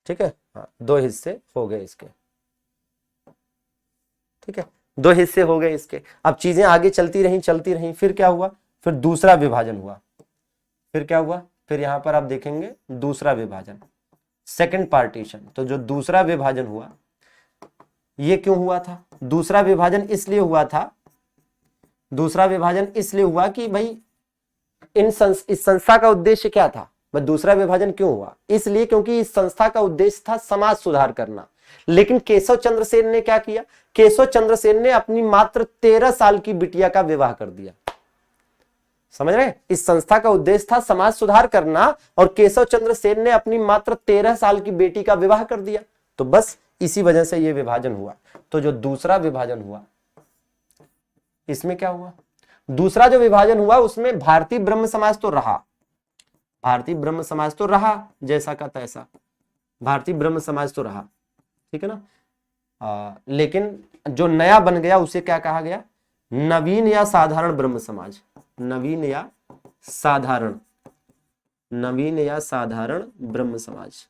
S2: ठीक है, हाँ दो हिस्से हो गए इसके, ठीक है, दो हिस्से हो गए इसके। अब चीजें आगे चलती रहीं, फिर क्या हुआ, फिर दूसरा विभाजन हुआ, फिर क्या हुआ, फिर यहां पर आप देखेंगे दूसरा विभाजन, सेकंड पार्टीशन। तो जो दूसरा विभाजन हुआ ये क्यों हुआ था, दूसरा विभाजन इसलिए हुआ था, दूसरा विभाजन इसलिए हुआ कि भाई इस संस्था का उद्देश्य क्या था, दूसरा विभाजन क्यों हुआ, इसलिए क्योंकि इस संस्था का उद्देश्य था समाज सुधार करना। लेकिन केशव चंद्र सेन ने क्या किया, केशव चंद्र सेन ने अपनी मात्र 13 साल की बिटिया का विवाह कर दिया। समझ रहे हैं, इस संस्था का उद्देश्य था समाज सुधार करना और केशव चंद्र सेन ने अपनी मात्र 13 साल की बेटी का विवाह कर दिया। तो बस इसी वजह से यह विभाजन हुआ। तो जो दूसरा विभाजन हुआ इसमें क्या हुआ, दूसरा जो विभाजन हुआ उसमें भारतीय ब्रह्म समाज तो रहा, भारतीय ब्रह्म समाज तो रहा जैसा का तैसा, भारतीय ब्रह्म समाज तो रहा, ठीक है ना। लेकिन जो नया बन गया उसे क्या कहा गया, नवीन या साधारण ब्रह्म समाज, नवीन या साधारण, नवीन या साधारण ब्रह्म समाज,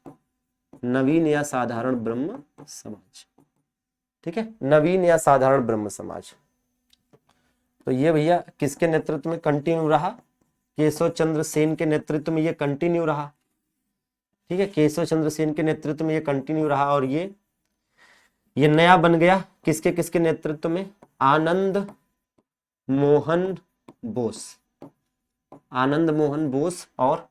S2: नवीन या साधारण ब्रह्म समाज, ठीक है, नवीन या साधारण ब्रह्म समाज। तो ये भैया किसके नेतृत्व में कंटिन्यू रहा, केशव चंद्र सेन के नेतृत्व में ये कंटिन्यू रहा, ठीक है, केशव चंद्र सेन के नेतृत्व में ये कंटिन्यू रहा। और ये नया बन गया किसके किसके नेतृत्व में, आनंद मोहन बोस, आनंद मोहन बोस और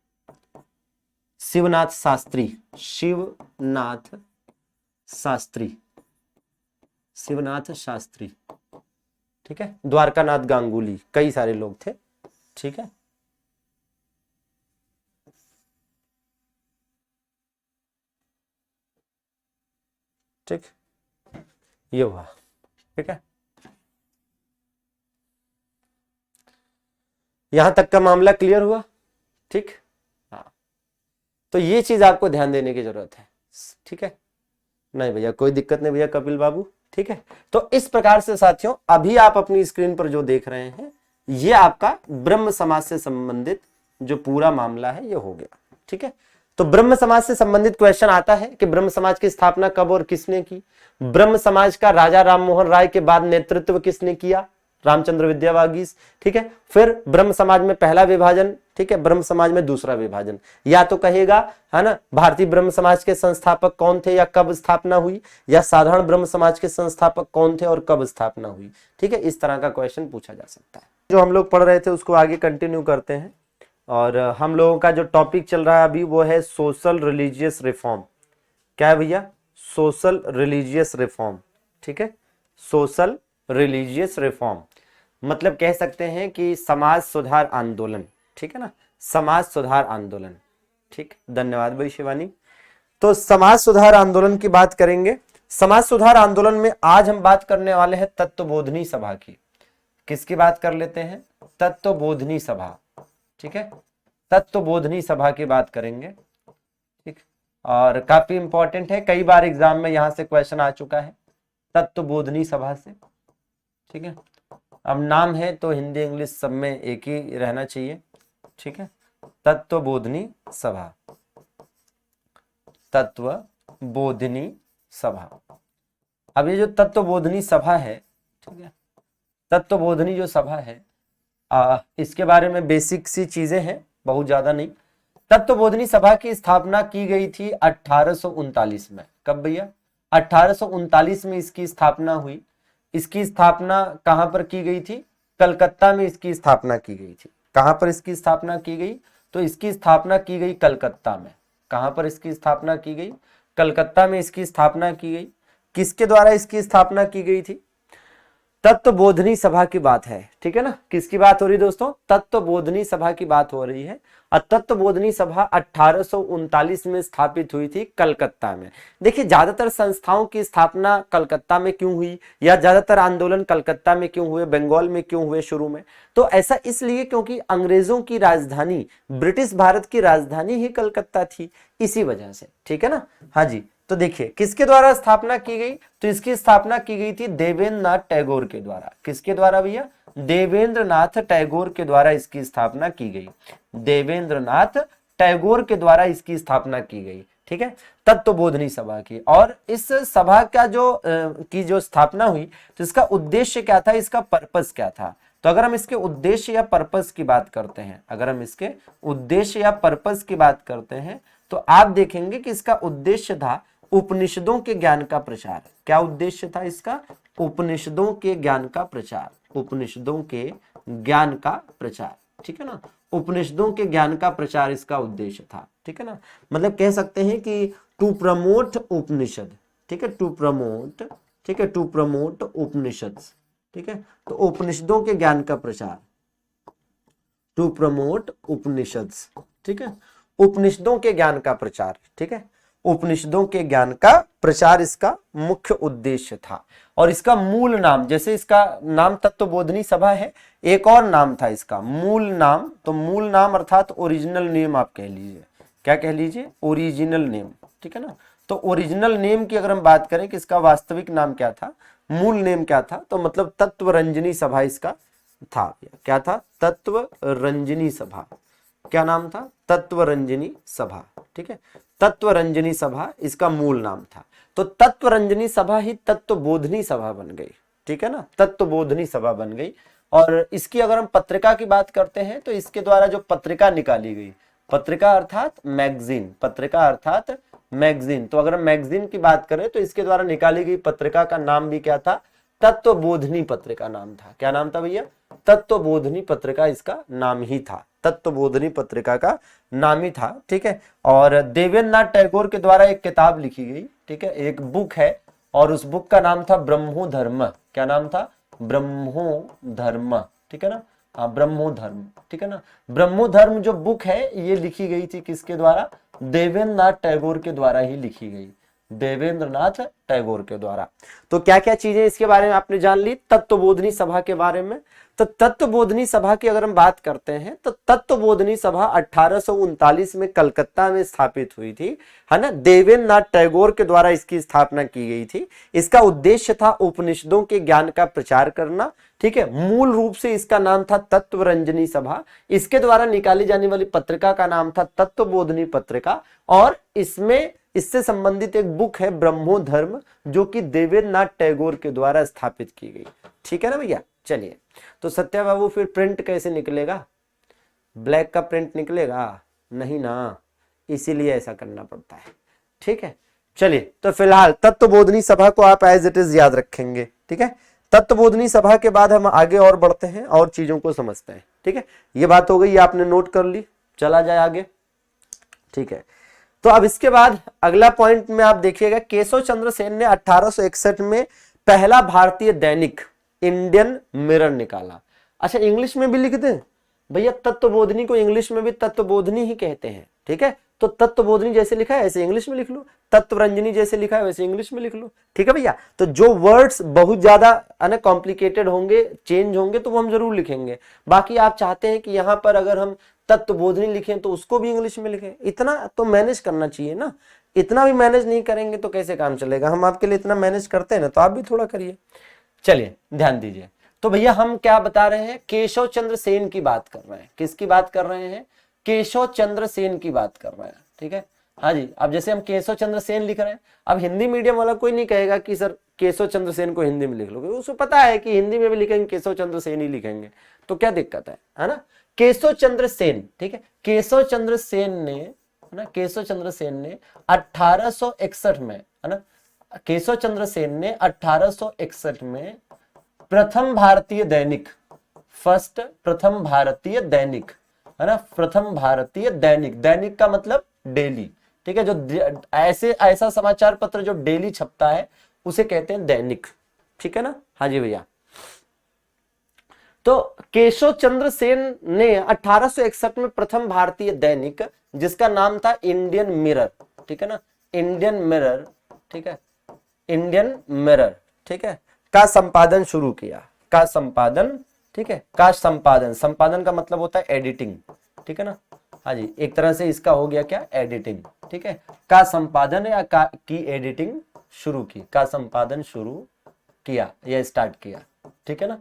S2: शिवनाथ शास्त्री, शिवनाथ शास्त्री, शिवनाथ शास्त्री, ठीक है, द्वारकानाथ गांगुली, कई सारे लोग थे, ठीक है। ठीक, ये हुआ, ठीक है, यहां तक का मामला क्लियर हुआ, ठीक, हाँ। तो ये चीज आपको ध्यान देने की जरूरत है, ठीक है, नहीं भैया कोई दिक्कत नहीं भैया कपिल बाबू, ठीक है। तो इस प्रकार से साथियों अभी आप अपनी स्क्रीन पर जो देख रहे हैं ये आपका ब्रह्म समाज से संबंधित जो पूरा मामला है ये हो गया, ठीक है। तो ब्रह्म समाज से संबंधित क्वेश्चन आता है कि ब्रह्म समाज की स्थापना कब और किसने की, ब्रह्म समाज का राजा राममोहन राय के बाद नेतृत्व किसने किया, रामचंद्र विद्यावागीश, ठीक है। फिर ब्रह्म समाज में पहला विभाजन, ठीक है, ब्रह्म समाज में दूसरा विभाजन, या तो कहेगा है ना भारतीय ब्रह्म समाज के संस्थापक कौन थे या कब स्थापना हुई, या साधारण ब्रह्म समाज के संस्थापक कौन थे और कब स्थापना हुई, ठीक है। इस तरह का क्वेश्चन पूछा जा सकता है। जो हम लोग पढ़ रहे थे उसको आगे कंटिन्यू करते हैं और हम लोगों का जो टॉपिक चल रहा है अभी वो है सोशल रिलीजियस रिफॉर्म। क्या है भैया, सोशल रिलीजियस रिफॉर्म, ठीक है, सोशल रिलीजियस रिफॉर्म मतलब कह सकते हैं कि समाज सुधार आंदोलन, ठीक है ना, समाज सुधार आंदोलन, ठीक, धन्यवाद भाई शिवानी। तो समाज सुधार आंदोलन की बात करेंगे। समाज सुधार आंदोलन में आज हम बात करने वाले हैं तत्वबोधनी सभा की। किसकी बात कर लेते हैं, तत्वबोधनी सभा, ठीक है, तत्वबोधनी सभा की बात करेंगे, ठीक, और काफी इंपॉर्टेंट है, कई बार एग्जाम में यहां से क्वेश्चन आ चुका है तत्वबोधनी सभा से, ठीक है। अब नाम है तो हिंदी इंग्लिश सब में एक ही रहना चाहिए, ठीक है, तत्वबोधनी सभा, तत्वबोधनी सभा। अब ये जो तत्वबोधनी सभा है, ठीक है, तत्वबोधनी जो सभा है इसके बारे में बेसिक सी चीजें हैं, बहुत ज्यादा नहीं। तत्वबोधनी सभा की स्थापना की गई थी 1839 में। कब भैया, 1839 में इसकी स्थापना हुई। इसकी स्थापना कहां पर की गई थी, कलकत्ता में इसकी स्थापना की गई थी। कहां पर इसकी स्थापना की गई, तो इसकी स्थापना की गई कलकत्ता में। कहां पर इसकी स्थापना की गई, कलकत्ता में इसकी स्थापना की गई। किसके द्वारा इसकी स्थापना की गई थी, तत्वबोधनी सभा की बात है, ठीक है ना। किसकी बात हो रही है दोस्तों? तत्वबोधनी सभा की बात हो रही है। और तत्वबोधनी सभा 1839 में स्थापित हुई थी कलकत्ता में। देखिए ज्यादातर संस्थाओं की स्थापना कलकत्ता में क्यों हुई, या ज्यादातर आंदोलन कलकत्ता में क्यों हुए, बंगाल में क्यों हुए शुरू में? तो ऐसा इसलिए क्योंकि अंग्रेजों की राजधानी, ब्रिटिश भारत की राजधानी ही कलकत्ता थी, इसी वजह से, ठीक है ना। हाँ जी, तो देखिए किसके द्वारा स्थापना की गई? तो इसकी स्थापना की गई थी देवेंद्र नाथ टैगोर के द्वारा। किसके द्वारा भैया? देवेंद्र नाथ टैगोर के द्वारा इसकी स्थापना की गई। देवेंद्र नाथ टैगोर के द्वारा इसकी स्थापना की गई, ठीक है, तत्वबोधनी सभा की। और इस सभा का जो स्थापना हुई, तो इसका उद्देश्य क्या था, इसका पर्पस क्या था? तो अगर हम इसके उद्देश्य या पर्पस की बात करते हैं, अगर हम इसके उद्देश्य या पर्पस की बात करते हैं, तो आप देखेंगे कि इसका उद्देश्य था उपनिषदों के ज्ञान का प्रचार। क्या उद्देश्य था इसका? उपनिषदों के ज्ञान का प्रचार। उपनिषदों के ज्ञान का प्रचार, ठीक है ना। उपनिषदों के ज्ञान का प्रचार इसका उद्देश्य था, ठीक है ना। मतलब कह सकते हैं कि टू प्रमोट उपनिषद, ठीक है, टू प्रमोट, ठीक है, टू प्रमोट उपनिषद, ठीक है। तो उपनिषदों के ज्ञान का प्रचार, टू प्रमोट उपनिषद, ठीक है, उपनिषदों के ज्ञान का प्रचार, ठीक है, उपनिषदों के ज्ञान का प्रचार इसका मुख्य उद्देश्य था। और इसका मूल नाम, जैसे इसका नाम तत्वबोधनी सभा है, एक और नाम था इसका मूल नाम। तो मूल नाम अर्थात ओरिजिनल नेम आप कह लीजिए। क्या कह लीजिए? ओरिजिनल नेम, ठीक है ना। तो ओरिजिनल नेम की अगर हम बात करें कि इसका वास्तविक नाम क्या था, मूल नेम क्या था, तो मतलब तत्वरंजनी सभा इसका था। क्या था? तत्वरंजनी सभा। क्या नाम था? तत्वरंजनी सभा, ठीक है, तत्वरंजनी सभा इसका मूल नाम था। तो तत्वरंजनी सभा ही तत्वबोधनी सभा बन गई, ठीक है ना, तत्वबोधनी सभा बन गई। और इसकी अगर हम पत्रिका की बात करते हैं, तो इसके द्वारा जो पत्रिका निकाली गई, पत्रिका अर्थात मैगजीन, पत्रिका अर्थात मैगजीन। तो अगर हम मैगजीन की बात करें, तो इसके द्वारा निकाली गई पत्रिका का नाम भी क्या था? तत्वबोधनी पत्रिका नाम था। क्या नाम था भैया? तत्वबोधनी पत्रिका इसका नाम ही था, तत्वबोधनी पत्रिका का नाम ही था, ठीक है। और देवेंद्र नाथ टैगोर के द्वारा एक किताब लिखी गई, ठीक है, एक बुक है, और उस बुक का नाम था ब्रह्मोधर्म। क्या नाम था? ब्रह्मोधर्म, ठीक है ना, हाँ, ब्रह्मोधर्म, ठीक है ना। ब्रह्मोधर्म जो बुक है, ये लिखी गई थी किसके द्वारा? देवेंद्र नाथ टैगोर के द्वारा ही लिखी गई, देवेंद्र नाथ टैगोर के द्वारा। तो क्या क्या चीजें इसके बारे में आपने जान ली तत्वबोधनी सभा के बारे में। तो तत्वबोधनी सभा की अगर हम बात करते हैं, तो तत्वबोधनी सभा 1839 में कलकत्ता में स्थापित हुई थी, है ना। देवेंद्र नाथ टैगोर के द्वारा इसकी स्थापना की गई थी। इसका उद्देश्य था उपनिषदों के ज्ञान का प्रचार करना, ठीक है। मूल रूप से इसका नाम था तत्वरंजनी सभा। इसके द्वारा निकाली जाने वाली पत्रिका का नाम था तत्वबोधनी पत्रिका। और इससे संबंधित एक बुक है ब्रह्मोधर्म, जो कि देवेंद्र नाथ टैगोर के द्वारा स्थापित की गई, ठीक है ना भैया। चलिए, तो सत्या बाबू फिर प्रिंट कैसे निकलेगा? ब्लैक का प्रिंट निकलेगा नहीं ना, इसीलिए ऐसा करना पड़ता है, ठीक है। चलिए, तो फिलहाल तत्वबोधनी सभा को आप एज इट इज याद रखेंगे, ठीक है। तत्वबोधनी सभा के बाद हम आगे और बढ़ते हैं और चीजों को समझते हैं, ठीक है। ये बात हो गई, ये आपने नोट कर ली, चला जाए आगे, ठीक है। तो अब इसके बाद अगला पॉइंट में आप देखिएगा, केशव चंद्र सेन ने 1861 में पहला भारतीय दैनिक इंडियन मिरर निकाला। अच्छा, इंग्लिश में भी लिख दें भैया, तत्वबोधनी को इंग्लिश में भी तत्वबोधनी ही कहते हैं, ठीक है। तो तत्वबोधनी जैसे लिखा है ऐसे इंग्लिश में लिख लो, तत्वरंजनी जैसे लिखा है वैसे इंग्लिश में लिख लो, ठीक है भैया। तो जो वर्ड्स बहुत ज्यादा कॉम्प्लिकेटेड होंगे, चेंज होंगे, तो वो हम जरूर लिखेंगे। बाकी आप चाहते हैं कि यहाँ पर अगर हम तत्वबोधनी लिखें तो उसको भी इंग्लिश में लिखें, इतना तो मैनेज करना चाहिए ना। इतना भी मैनेज नहीं करेंगे तो कैसे काम चलेगा। हम आपके लिए इतना मैनेज करते हैं ना, तो आप भी थोड़ा करिए। चलिए ध्यान दीजिए। तो भैया हम क्या बता रहे हैं? केशव चंद्र सेन की बात कर रहे हैं। किसकी बात कर रहे हैं? केशव चंद्र सेन की बात कर रहे हैं, ठीक है। हाँ जी, अब जैसे हम केशव चंद्र सेन लिख रहे हैं, अब हिंदी मीडियम वाला कोई नहीं कहेगा कि सर केशव चंद्र सेन को हिंदी में लिख लो, उसको पता है कि हिंदी में भी लिखेंगे केशव चंद्र सेन ही लिखेंगे, तो क्या दिक्कत है ना। केशव चंद्र सेन, ठीक है, केशव चंद्र सेन ने, है ना, केशव चंद्र सेन ने 1861 में, है ना, केशव चंद्र सेन ने 1861 में प्रथम भारतीय दैनिक, फर्स्ट प्रथम भारतीय दैनिक, है ना, प्रथम भारतीय दैनिक, दैनिक का मतलब डेली, ठीक है, जो ऐसा समाचार पत्र जो डेली छपता है उसे कहते हैं दैनिक, ठीक है ना। हाँ जी भैया, तो केशव चंद्र सेन ने 1861 में प्रथम भारतीय दैनिक जिसका नाम था इंडियन मिरर, ठीक है ना, इंडियन मिरर, ठीक है, इंडियन मिरर, ठीक है, का संपादन शुरू किया, का संपादन, ठीक है, का संपादन, संपादन का मतलब होता है एडिटिंग, ठीक है ना, हाँ जी, एक तरह से इसका हो गया क्या, एडिटिंग, ठीक है, का संपादन या का की एडिटिंग शुरू की, का संपादन शुरू किया या स्टार्ट किया, ठीक है ना।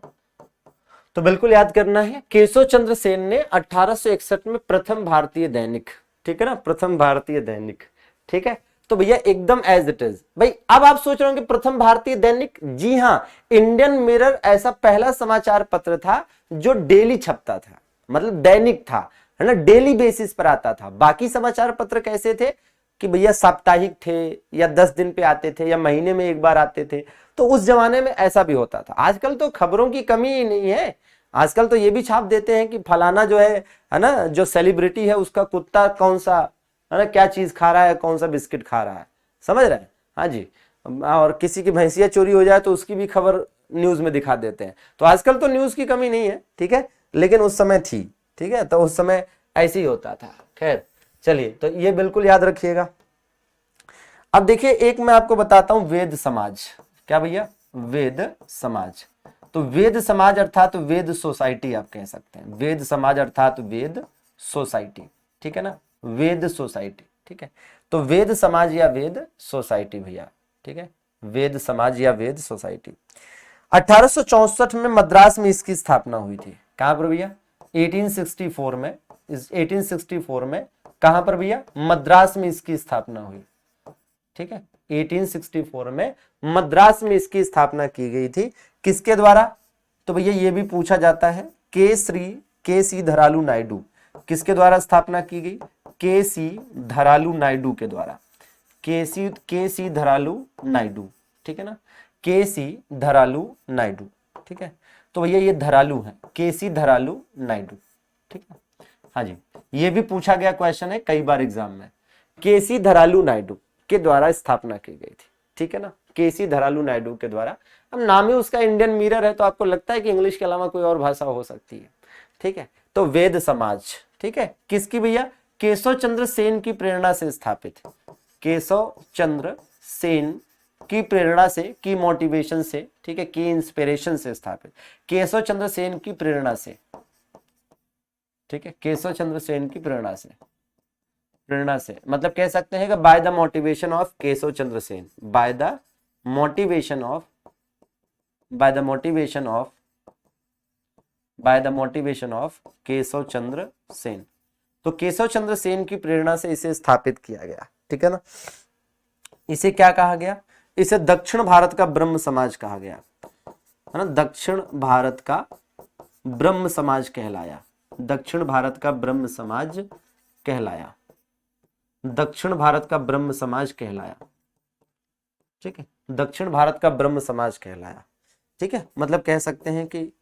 S2: तो बिल्कुल याद करना है, केशव चंद्र सेन ने 1861 में प्रथम भारतीय दैनिक, ठीक है ना, प्रथम भारतीय दैनिक, ठीक है। तो भैया एकदम एज इट इज भाई। अब आप सोच रहे हो कि प्रथम भारतीय दैनिक, जी हाँ, इंडियन मिरर ऐसा पहला समाचार पत्र था जो डेली छपता था, मतलब दैनिक था, है ना, डेली बेसिस पर आता था। बाकी समाचार पत्र कैसे थे कि भैया साप्ताहिक थे या 10 दिन पे आते थे या महीने में एक बार आते थे। तो उस जमाने में ऐसा भी होता था। आजकल तो खबरों की कमी ही नहीं है, आजकल तो ये भी छाप देते हैं कि फलाना जो है ना, जो सेलिब्रिटी है उसका कुत्ता कौन सा, है ना, क्या चीज खा रहा है, कौन सा बिस्किट खा रहा है, समझ रहे हैं, हाँ जी। और किसी की भैंसिया चोरी हो जाए तो उसकी भी खबर न्यूज में दिखा देते हैं। तो आजकल तो न्यूज की कमी नहीं है, ठीक है, लेकिन उस समय थी, ठीक है, तो उस समय ऐसे ही होता था। खैर चलिए, तो ये बिल्कुल याद रखिएगा। अब देखिए, एक मैं आपको बताता हूं, वेद समाज, क्या भैया, वेद समाज। तो वेद समाज अर्थात वेद सोसाइटी आप कह सकते हैं, वेद समाज अर्थात वेद सोसाइटी, ठीक है ना, वेद सोसाइटी, ठीक है। तो वेद समाज या वेद सोसाइटी भैया, ठीक है, वेद समाज या वेद सोसाइटी। 1864 में मद्रास में इसकी स्थापना हुई थी। कहां पर भैया, 1864 में, 1864 में कहां पर भैया, मद्रास में इसकी स्थापना हुई, ठीक है, 1864 में मद्रास में इसकी स्थापना की गई थी। किसके द्वारा, तो भैया ये भी पूछा जाता है, के सी धरालू नायडू, किसके द्वारा स्थापना की गई, के सी धरालू नायडू के द्वारा, के सी धरालू नायडू, ठीक है ना, के सी धरालू नायडू, ठीक है। तो भैया ये धरालू है, के सी धरालू नायडू, ठीक है, हाँ जी, ये भी पूछा गया क्वेश्चन है कई बार एग्जाम में, के सी धरालू नायडू के द्वारा स्थापना की गई थी, ठीक है ना, के सी धरालू नायडू के द्वारा। अब नाम ही उसका इंडियन मिरर है, तो आपको लगता है कि इंग्लिश के अलावा कोई और भाषा हो सकती है, ठीक है। तो वेद समाज, ठीक है, किसकी भैया, केशव चंद्र सेन की प्रेरणा से स्थापित, केशव चंद्र सेन की प्रेरणा से, की मोटिवेशन से, ठीक है, की इंस्पिरेशन से स्थापित, केशव चंद्र सेन की प्रेरणा से, ठीक है, केशव चंद्र सेन की प्रेरणा से, प्रेरणा से मतलब कह सकते हैं कि by the motivation of Keshab Chandra Sen, by the motivation of, by the motivation of, by the motivation of Keshab Chandra Sen. तो केशव चंद्र सेन की प्रेरणा से इसे स्थापित किया गया, ठीक है ना। इसे क्या कहा गया, इसे दक्षिण भारत का ब्रह्म समाज कहा गया, है ना, दक्षिण भारत का ब्रह्म समाज कहलाया, दक्षिण भारत का ब्रह्म समाज कहलाया, दक्षिण भारत का ब्रह्म समाज कहलाया, ठीक है, दक्षिण भारत का ब्रह्म समाज कहलाया, ठीक है। मतलब कह सकते हैं कि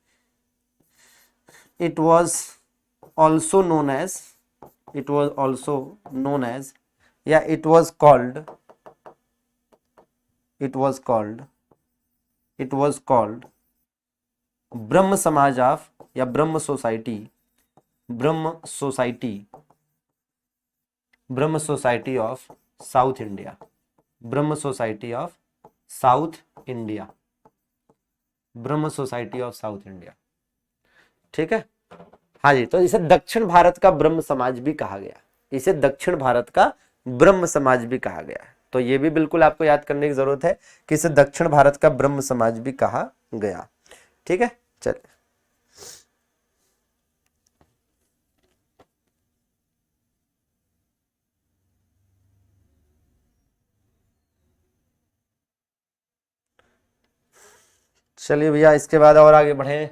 S2: it was also known as, it was also known as, या it was called, it was called, it was called Brahmo Samaj of, या Brahmo society, Brahmo society, Brahmo society of South India, Brahmo society of South India, Brahmo society of South India, ठीक है, हाँ जी। तो इसे दक्षिण भारत का ब्रह्म समाज भी कहा गया, इसे दक्षिण भारत का ब्रह्म समाज भी कहा गया है। तो ये भी बिल्कुल आपको याद करने की जरूरत है कि इसे दक्षिण भारत का ब्रह्म समाज भी कहा गया, ठीक है। चलिए, चलिए भैया, इसके बाद और आगे बढ़े।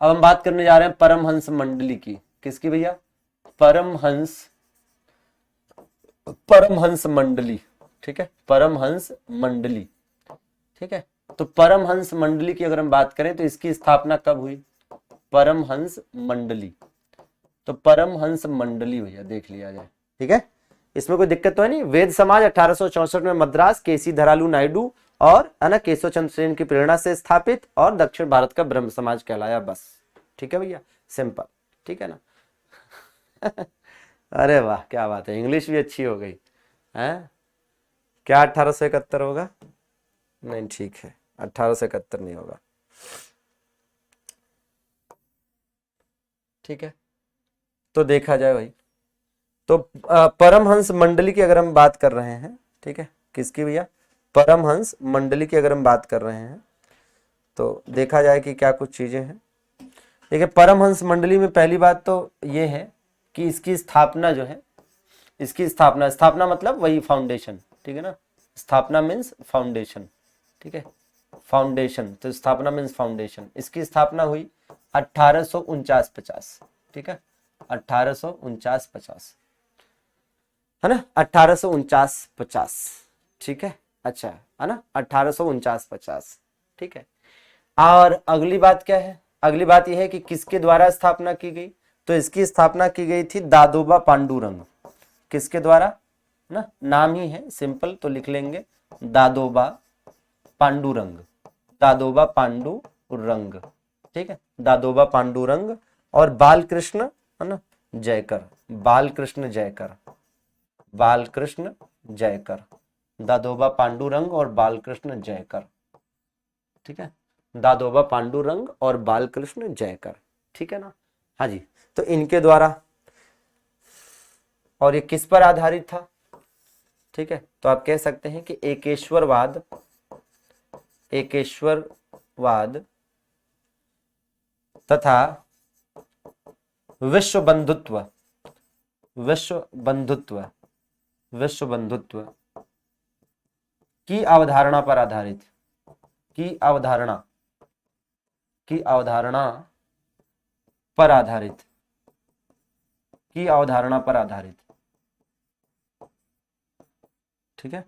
S2: अब हम बात करने जा रहे हैं परमहंस मंडली की। किसकी भैया, परमहंस, परमहंस मंडली, ठीक है, परमहंस मंडली, ठीक है। तो परमहंस मंडली की अगर हम बात करें तो इसकी स्थापना कब हुई, परमहंस मंडली। तो परमहंस मंडली भैया देख लिया जाए, ठीक है, इसमें कोई दिक्कत तो है नहीं। वेद समाज 1864 में मद्रास, केसी धरालू नायडू और है ना केशव चंद्र सेन की प्रेरणा से स्थापित, और दक्षिण भारत का ब्रह्म समाज कहलाया, बस, ठीक है भैया, सिंपल, ठीक है ना। अरे वाह, क्या बात है, इंग्लिश भी अच्छी हो गई है। क्या 1871 होगा? नहीं, ठीक है, 1871 नहीं होगा, ठीक है। तो देखा जाए भाई, तो परमहंस मंडली की अगर हम बात कर रहे हैं, ठीक है, किसकी भैया? परमहंस मंडली की अगर हम बात कर रहे हैं तो देखा जाए कि क्या कुछ चीजें हैं। देखिए, परमहंस मंडली में पहली बात तो ये है कि इसकी स्थापना जो है, इसकी स्थापना, स्थापना मतलब वही फाउंडेशन, ठीक है ना, स्थापना मीन्स फाउंडेशन, ठीक है, फाउंडेशन, तो स्थापना मीन्स फाउंडेशन। इसकी स्थापना हुई 1849-50, ठीक है, 1849-50, है ना, 1849-50, ठीक है, अच्छा है ना, 1849-50, ठीक है। और अगली बात क्या है? अगली बात यह है कि किसके द्वारा स्थापना की गई, तो इसकी स्थापना की गई थी दादोबा पांडुरंग। किसके द्वारा? ना, नाम ही है सिंपल, तो लिख लेंगे दादोबा पांडुरंग, दादोबा पांडुरंग, ठीक है, दादोबा पांडुरंग। और बालकृष्ण, है ना, जयकर, बालकृष्ण जयकर, बालकृष्ण जयकर, दादोबा पांडुरंग और बालकृष्ण जयकर, ठीक है, दादोबा पांडुरंग और बालकृष्ण जयकर, ठीक है ना। हाँ जी, तो इनके द्वारा, और ये किस पर आधारित था? ठीक है, तो आप कह सकते हैं कि एकेश्वरवाद, एकेश्वरवाद तथा विश्व बंधुत्व, विश्व बंधुत्व, विश्व बंधुत्व की अवधारणा पर आधारित, की अवधारणा, की अवधारणा पर आधारित, की अवधारणा पर आधारित, ठीक है,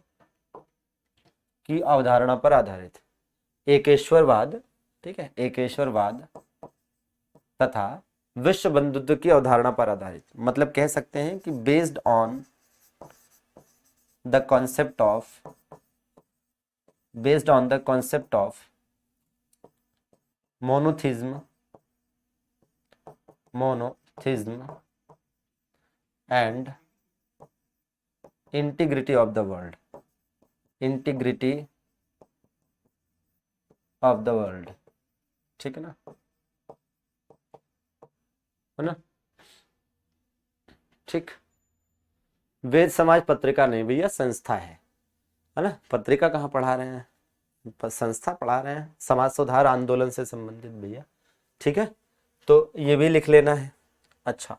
S2: की अवधारणा पर आधारित एकेश्वरवाद, ठीक है, एकेश्वरवाद तथा विश्व बंधुत्व की अवधारणा पर आधारित, मतलब कह सकते हैं कि based on the concept of, based on the concept of monotheism, monotheism and integrity of the world, integrity of the world, ठीक है ना, है ना, ठीक। वेद समाज पत्रिका नहीं भैया, संस्था है ना, पत्रिका कहाँ पढ़ा रहे हैं, संस्था पढ़ा रहे हैं, समाज सुधार आंदोलन से संबंधित भैया, ठीक है, तो ये भी लिख लेना है। अच्छा,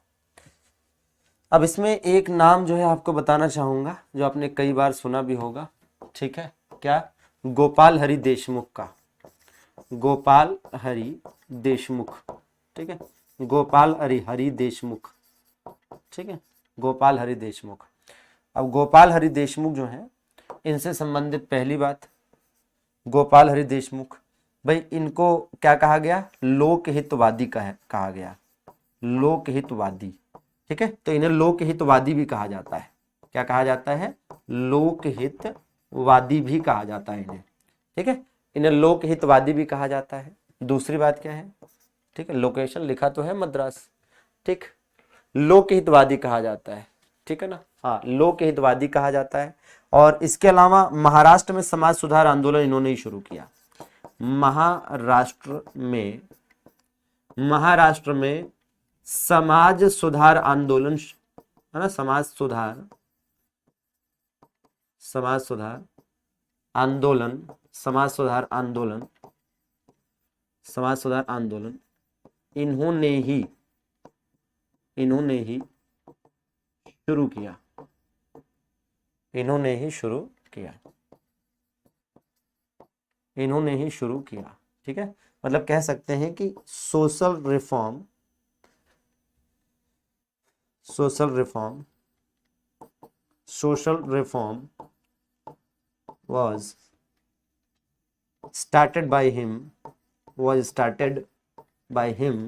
S2: अब इसमें एक नाम जो है आपको बताना चाहूंगा, जो आपने कई बार सुना भी होगा, ठीक है, क्या? गोपाल हरि देशमुख का, गोपाल हरि देशमुख, ठीक है, गोपाल हरि देशमुख, ठीक है, गोपाल हरि देशमुख। अब गोपाल हरि देशमुख जो है, इनसे संबंधित पहली बात, गोपाल हरि देशमुख भाई, इनको क्या कहा गया? लोकहितवादी कहा गया, लोकहितवादी, ठीक है, तो इन्हें लोकहितवादी भी कहा जाता है। क्या कहा जाता है? लोकहितवादी भी कहा जाता है इन्हें, ठीक है, इन्हें लोकहितवादी भी कहा जाता है। दूसरी बात क्या है? ठीक है, लोकेशन लिखा तो है मद्रास, ठीक, लोकहितवादी कहा जाता है, ठीक है ना, हाँ, लोकहितवादी कहा जाता है। और इसके अलावा महाराष्ट्र में समाज सुधार आंदोलन इन्होंने ही शुरू किया, महाराष्ट्र में, महाराष्ट्र में समाज सुधार आंदोलन, है ना, समाज सुधार, समाज सुधार आंदोलन, समाज सुधार आंदोलन, समाज सुधार आंदोलन इन्होंने ही शुरू किया, इन्होंने ही शुरू किया, इन्होंने ही शुरू किया, ठीक है, मतलब कह सकते हैं कि social reform, social reform, social reform was started by him, was started by him,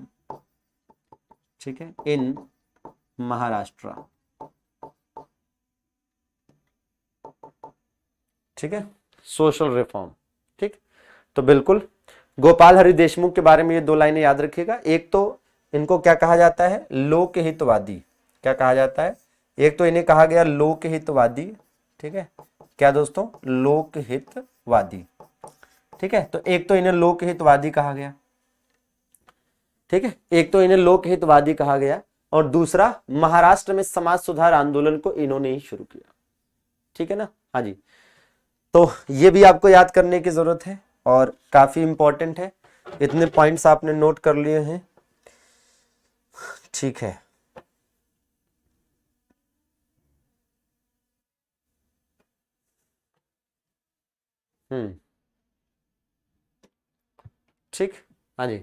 S2: ठीक है, in महाराष्ट्र, ठीक है, सोशल रिफॉर्म, ठीक, तो बिल्कुल गोपाल हरि देशमुख के बारे में ये 2 लाइनें याद रखिएगा। एक तो इनको क्या कहा जाता है, लोकहितवादी। क्या कहा जाता है, एक तो इन्हें कहा गया लोकहितवादी, ठीक है, क्या दोस्तों, लोकहितवादी, ठीक है। तो एक तो इन्हें लोकहितवादी कहा गया, ठीक है, एक तो इन्हें लोकहितवादी कहा गया, और दूसरा महाराष्ट्र में समाज सुधार आंदोलन को इन्होंने ही शुरू किया, ठीक है ना। हाँ जी, तो ये भी आपको याद करने की जरूरत है और काफी इंपॉर्टेंट है। इतने पॉइंट्स आपने नोट कर लिए हैं, ठीक है। ठीक, हाँ जी।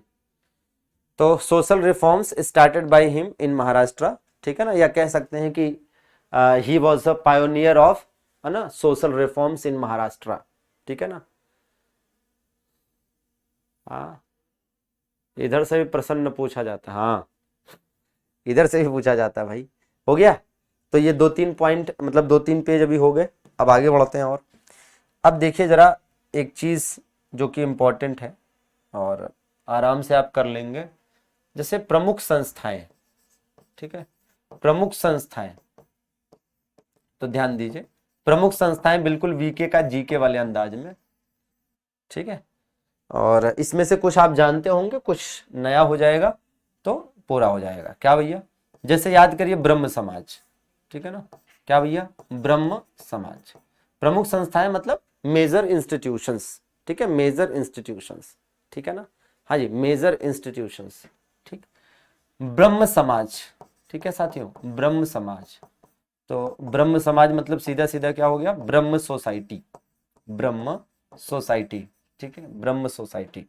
S2: तो social reforms started by him in Maharashtra, ठीक है ना, या कह सकते हैं कि he was a pioneer of, है ना, सोशल रिफॉर्म्स इन महाराष्ट्र, ठीक है ना। हाँ, इधर से भी प्रश्न पूछा जाता है, हाँ, इधर से भी पूछा जाता है भाई। हो गया, तो ये 2-3 पॉइंट, मतलब 2-3 पेज अभी हो गए। अब आगे बढ़ते हैं। और अब देखिए जरा एक चीज जो कि इम्पोर्टेंट है और आराम से आप कर लेंगे, जैसे प्रमुख संस्थाएं, ठीक है, प्रमुख संस्थाएं, तो ध्यान दीजिए, प्रमुख संस्थाएं बिल्कुल वीके का जीके वाले अंदाज में, ठीक है। और इसमें से कुछ आप जानते होंगे, कुछ नया हो जाएगा तो पूरा हो जाएगा। क्या भैया, जैसे याद करिए ब्रह्म समाज, ठीक है ना, क्या भैया, ब्रह्म समाज। प्रमुख संस्थाएं मतलब मेजर इंस्टीट्यूशंस, ठीक है, मेजर इंस्टीट्यूशंस, ठीक है ना। हाँ जी, मेजर इंस्टीट्यूशंस, ठीक। ब्रह्म समाज, ठीक है साथियों, ब्रह्म समाज। तो ब्रह्म समाज मतलब सीधा सीधा क्या हो गया, ब्रह्म सोसाइटी, ब्रह्म सोसाइटी, ठीक है, ब्रह्म सोसाइटी।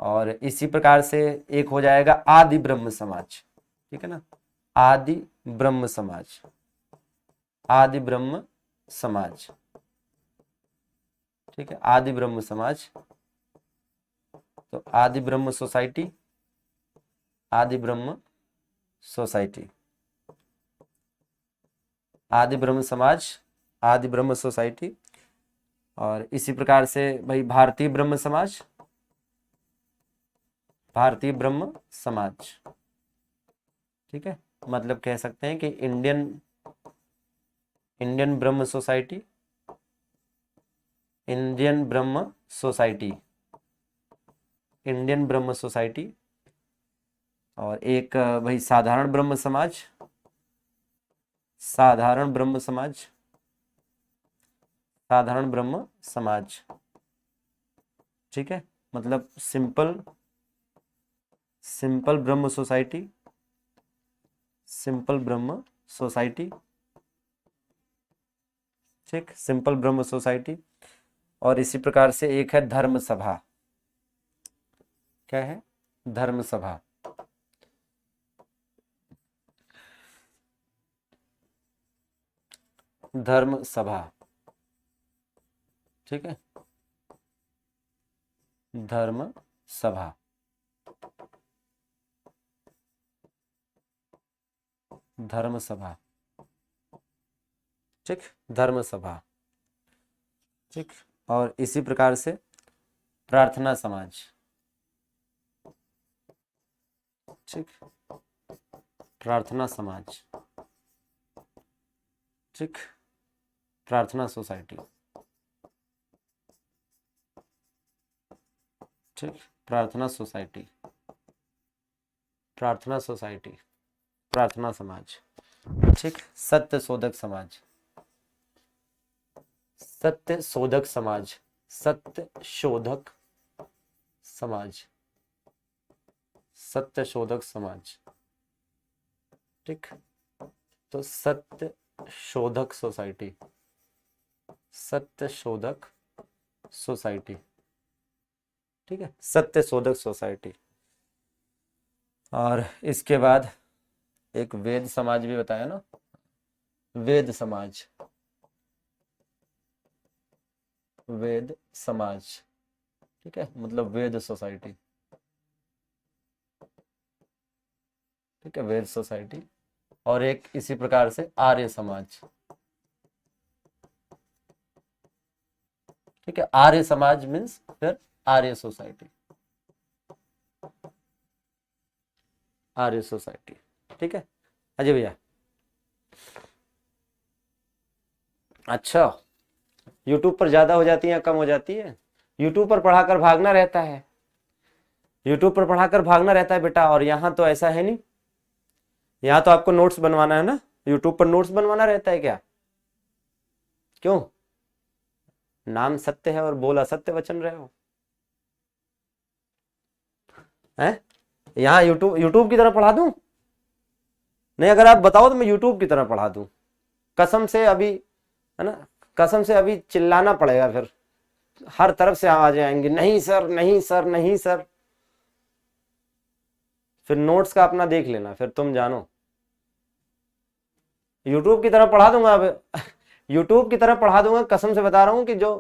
S2: और इसी प्रकार से एक हो जाएगा आदि ब्रह्म समाज, ठीक है ना, आदि ब्रह्म समाज, आदि ब्रह्म समाज, ठीक है, आदि ब्रह्म समाज। तो आदि ब्रह्म सोसाइटी, आदि ब्रह्म सोसाइटी, आदि ब्रह्म समाज, आदि ब्रह्म सोसाइटी। और इसी प्रकार से भाई भारतीय ब्रह्म समाज, भारतीय ब्रह्म समाज, ठीक है, मतलब कह सकते हैं कि इंडियन इंडियन ब्रह्म सोसाइटी, इंडियन ब्रह्म सोसाइटी, इंडियन ब्रह्म सोसाइटी। और एक भाई साधारण ब्रह्म समाज, साधारण ब्रह्म समाज, साधारण ब्रह्म समाज, ठीक है, मतलब सिंपल, सिंपल ब्रह्म सोसाइटी, सिंपल ब्रह्म सोसाइटी, ठीक, सिंपल ब्रह्म सोसाइटी। और इसी प्रकार से एक है धर्म सभा, क्या है, धर्म सभा, धर्म सभा, ठीक है, धर्म सभा, धर्म सभा, ठीक, धर्म सभा, ठीक। और इसी प्रकार से प्रार्थना समाज, ठीक, प्रार्थना समाज, ठीक, प्रार्थना सोसाइटी, ठीक, प्रार्थना सोसाइटी, प्रार्थना सोसाइटी, प्रार्थना समाज, ठीक। सत्य शोधक समाज, सत्य शोधक समाज, सत्य शोधक समाज, सत्य शोधक समाज, ठीक। तो सत्य शोधक सोसाइटी, सत्य शोधक सोसाइटी, ठीक है, सत्य शोधक सोसाइटी। और इसके बाद एक वेद समाज भी बताया ना, वेद समाज, वेद समाज, ठीक है, मतलब वेद सोसाइटी, ठीक है, वेद सोसाइटी। और एक इसी प्रकार से आर्य समाज, ठीक है, आर्य समाज मीन्स फिर आर्य सोसाइटी, आर्य सोसाइटी। ठीक है अजय भैया। अच्छा यूट्यूब पर ज्यादा हो जाती है या कम हो जाती है? यूट्यूब पर पढ़ाकर भागना रहता है, यूट्यूब पर पढ़ाकर भागना रहता है बेटा, और यहां तो ऐसा है नहीं, यहां तो आपको नोट्स बनवाना है ना। यूट्यूब पर नोट्स बनवाना रहता है क्या? क्यों? नाम सत्य है और बोल असत्य वचन रहे हो हैं? यहाँ यूट्यूब की तरह पढ़ा दूं? नहीं, अगर आप बताओ तो मैं यूट्यूब की तरह पढ़ा दूं। कसम से अभी, है ना, कसम से अभी चिल्लाना पड़ेगा, फिर हर तरफ से आवाजें आएंगी, नहीं सर, नहीं सर, नहीं सर। फिर नोट्स का अपना देख लेना, फिर तुम जानो। यूट्यूब की तरह पढ़ा दूंगा अब, यूट्यूब की तरह पढ़ा दूंगा, कसम से बता रहा हूं कि जो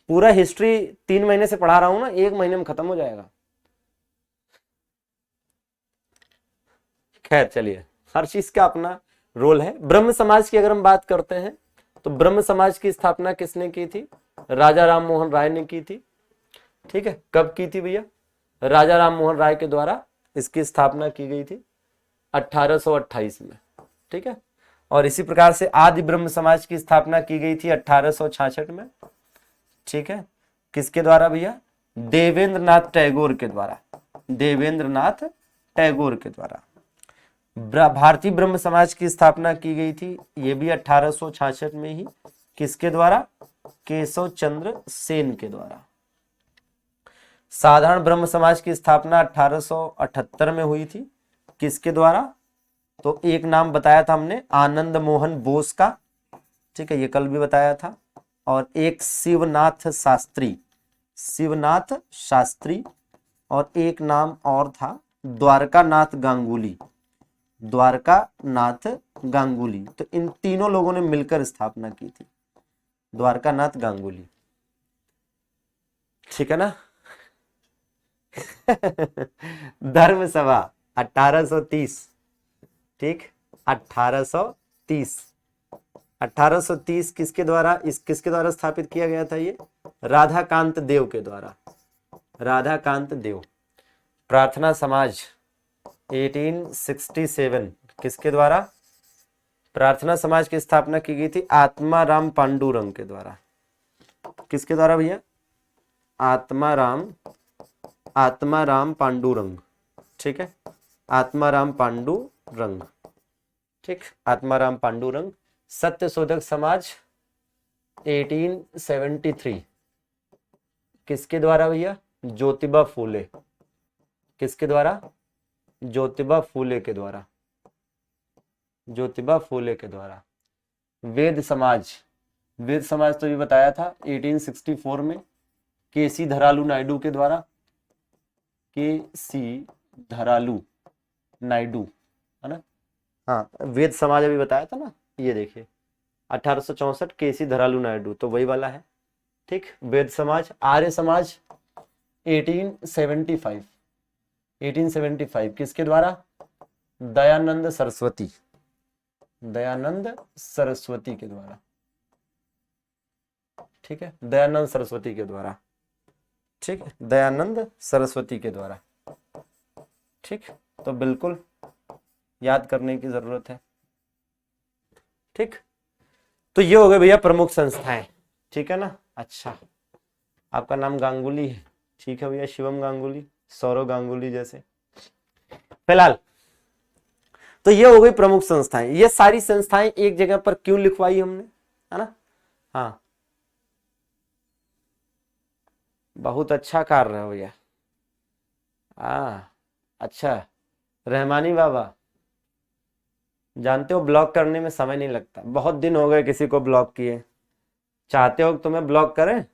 S2: पूरा हिस्ट्री 3 महीने से पढ़ा रहा हूं ना, 1 महीने में खत्म हो जाएगा। खैर चलिए, हर चीज का अपना रोल है। ब्रह्म समाज की अगर हम बात करते हैं तो ब्रह्म समाज की स्थापना किसने की थी? राजा राम मोहन राय ने की थी। ठीक है, कब की थी भैया? राजा राम मोहन राय के द्वारा इसकी स्थापना की गई थी 1828 में। ठीक है, और इसी प्रकार से आदि ब्रह्म समाज की स्थापना की गई थी 1866 में। ठीक है, किसके द्वारा भैया? देवेंद्र नाथ टैगोर के द्वारा, देवेंद्र नाथ टैगोर के द्वारा। भारतीय ब्रह्म समाज की स्थापना की गई थी, ये भी 1866 में ही। किसके द्वारा? केशव चंद्र सेन के द्वारा। साधारण ब्रह्म समाज की स्थापना 1878 में हुई थी। किसके द्वारा? तो एक नाम बताया था हमने, आनंद मोहन बोस का। ठीक है, ये कल भी बताया था। और एक शिवनाथ शास्त्री, शिवनाथ शास्त्री, और एक नाम और था द्वारकानाथ गांगुली, द्वारकानाथ गांगुली। तो इन तीनों लोगों ने मिलकर स्थापना की थी, द्वारकानाथ गांगुली। ठीक है ना। धर्म सभा 1830। ठीक, 1830 किसके द्वारा, किसके द्वारा स्थापित किया गया था? ये राधाकांत देव के द्वारा, राधाकांत देव। प्रार्थना समाज 1867 किसके द्वारा? प्रार्थना समाज की स्थापना की गई थी आत्माराम पांडुरंग के द्वारा। किसके द्वारा भैया? आत्माराम पांडुरंग। ठीक है, आत्माराम पांडुरंग। ठीक, आत्माराम पांडुरंग। सत्यशोधक समाज 1873 किसके द्वारा भैया? ज्योतिबा फूले। किसके द्वारा? ज्योतिबा फूले के द्वारा, ज्योतिबा फूले के द्वारा। वेद समाज, वेद समाज तो ये बताया था 1864 में, केसी धरालू नायडू के द्वारा, केसी धरालू नायडू, है ना। हाँ, वेद समाज अभी बताया था ना, ये देखिए 1864 केसी धरालू नायडू, तो वही वाला है। ठीक, वेद समाज। आर्य समाज 1875 किसके द्वारा? दयानंद सरस्वती, दयानंद सरस्वती के द्वारा। ठीक है, दयानंद सरस्वती के द्वारा। ठीक है, दयानंद सरस्वती के द्वारा। ठीक, तो बिल्कुल याद करने की जरूरत है। ठीक, तो ये हो गए भैया प्रमुख संस्थाएं। ठीक है ना। अच्छा, आपका नाम गांगुली है, ठीक है भैया, शिवम गांगुली, सौरव गांगुली जैसे। फिलहाल तो ये हो गई प्रमुख संस्थाएं। ये सारी संस्थाएं एक जगह पर क्यों लिखवाई हमने, है ना। हाँ, बहुत अच्छा कर रहे हो भैया। अच्छा, रहमानी बाबा, जानते हो ब्लॉक करने में समय नहीं लगता, बहुत दिन हो गए किसी को ब्लॉक किए। चाहते हो कि तुम्हें ब्लॉक करें?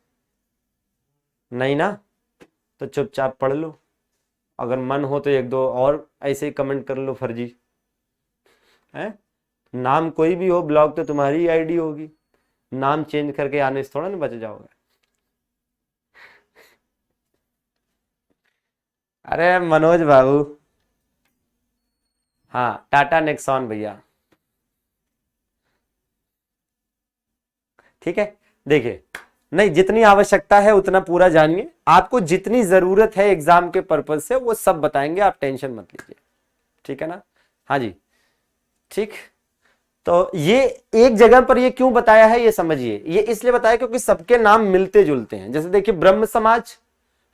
S2: नहीं ना, तो चुपचाप पढ़ लो। अगर मन हो तो 1-2 और ऐसे ही कमेंट कर लो फर्जी, है। नाम कोई भी हो, ब्लॉक तो तुम्हारी आईडी होगी, नाम चेंज करके आने से थोड़ा ना बच जाओगे। अरे मनोज बाबू, हाँ, टाटा नेक्सॉन भैया। ठीक है, देखिए, नहीं, जितनी आवश्यकता है उतना पूरा जानिए। आपको जितनी जरूरत है एग्जाम के पर्पज से वो सब बताएंगे, आप टेंशन मत लीजिए। ठीक है ना। हाँ जी, ठीक। तो ये एक जगह पर ये क्यों बताया है ये समझिए, ये इसलिए बताया क्योंकि सबके नाम मिलते जुलते हैं। जैसे देखिए ब्रह्म समाज,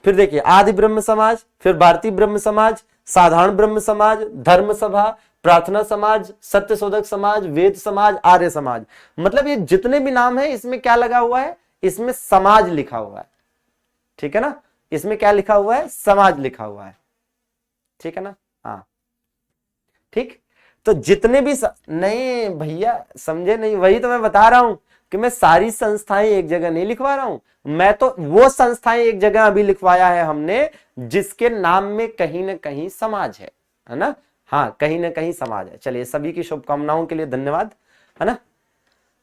S2: फिर देखिए आदि ब्रह्म समाज, फिर भारतीय ब्रह्म समाज, साधारण ब्रह्म समाज, धर्म सभा, प्रार्थना समाज, सत्यशोधक समाज, वेद समाज, आर्य समाज। मतलब ये जितने भी नाम है इसमें क्या लगा हुआ है, इसमें समाज लिखा हुआ है, ठीक है ना। इसमें क्या लिखा हुआ है, समाज लिखा हुआ है, ठीक है ना। हाँ ठीक। तो जितने भी नहीं भैया समझे नहीं, वही तो मैं बता रहा हूं कि मैं सारी संस्थाएं एक जगह नहीं लिखवा रहा हूं, मैं तो वो संस्थाएं एक जगह अभी लिखवाया है हमने जिसके नाम में कहीं ना कहीं समाज है ना। हाँ कहीं ना कहीं समाज है। चलिए सभी की शुभकामनाओं के लिए धन्यवाद, है ना।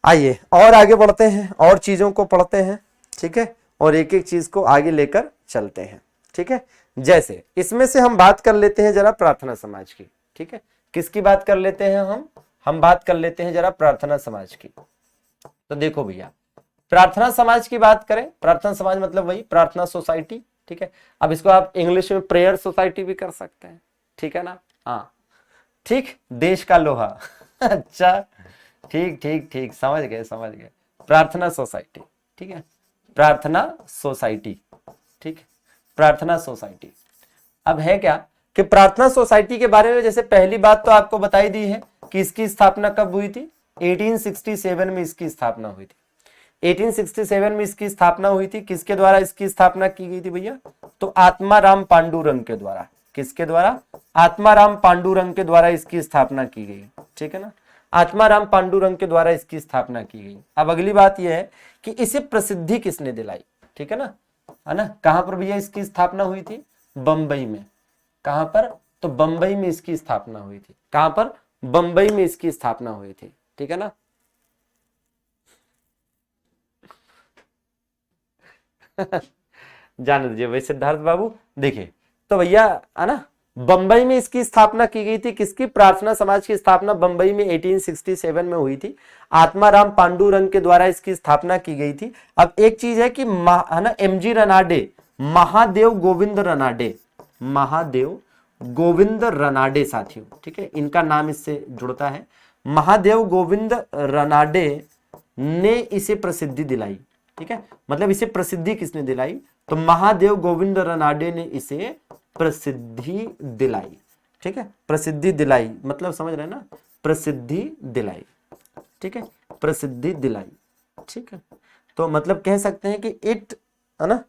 S2: आइए और आगे बढ़ते हैं, और चीजों को पढ़ते हैं, ठीक है, और एक एक चीज को आगे लेकर चलते हैं, ठीक है। जैसे इसमें से हम बात कर लेते हैं जरा प्रार्थना समाज की, ठीक है। किसकी बात कर लेते हैं हम बात कर लेते हैं जरा प्रार्थना समाज की। तो देखो भैया, प्रार्थना समाज की बात करें, प्रार्थना समाज मतलब वही प्रार्थना सोसाइटी, ठीक है। अब इसको आप इंग्लिश में प्रेयर सोसाइटी भी कर सकते हैं, ठीक है ना। हाँ ठीक, देश का लोहा अच्छा ठीक ठीक ठीक, समझ गए समझ गए। प्रार्थना सोसाइटी, ठीक है, प्रार्थना सोसाइटी, ठीक, प्रार्थना सोसाइटी। अब है क्या कि प्रार्थना सोसाइटी के बारे में जैसे पहली बात तो आपको बताई दी है कि इसकी स्थापना कब हुई थी, 1867 में इसकी स्थापना हुई थी। 1867 में इसकी स्थापना हुई थी। किसके द्वारा इसकी स्थापना की गई थी भैया, तो आत्माराम पांडुरंग के द्वारा। किसके द्वारा, आत्माराम पांडुरंग के द्वारा इसकी स्थापना की गई, ठीक है ना। आत्माराम पांडुरंग के द्वारा इसकी स्थापना की गई। अब अगली बात यह है कि इसे प्रसिद्धि किसने दिलाई, ठीक है ना। कहां पर भैया इसकी स्थापना हुई थी, बंबई में। कहां पर, तो बंबई में इसकी स्थापना हुई थी। कहां पर, बंबई में इसकी स्थापना हुई थी, ठीक है ना। जान दीजिए भाई सिद्धार्थ बाबू। देखिए तो भैया है ना, बंबई में इसकी स्थापना की गई थी। किसकी, प्रार्थना समाज की स्थापना बंबई में 1867 में हुई थी। आत्माराम पांडुरंग के द्वारा इसकी स्थापना की गई थी। अब एक चीज है कि है ना, एमजी रनाडे, महादेव गोविंद रनाडे, महादेव गोविंद रनाडे साथियों, ठीक है, इनका नाम इससे जुड़ता है। महादेव गोविंद रनाडे ने इसे प्रसिद्धि दिलाई, ठीक है। मतलब इसे प्रसिद्धि किसने दिलाई, तो महादेव गोविंद रनाडे ने इसे प्रसिद्धि दिलाई, ठीक है। प्रसिद्धि दिलाई मतलब समझ रहे हैं ना, प्रसिद्धि दिलाई, ठीक है, प्रसिद्धि दिलाई, ठीक है। तो मतलब कह सकते हैं कि इट, है ना,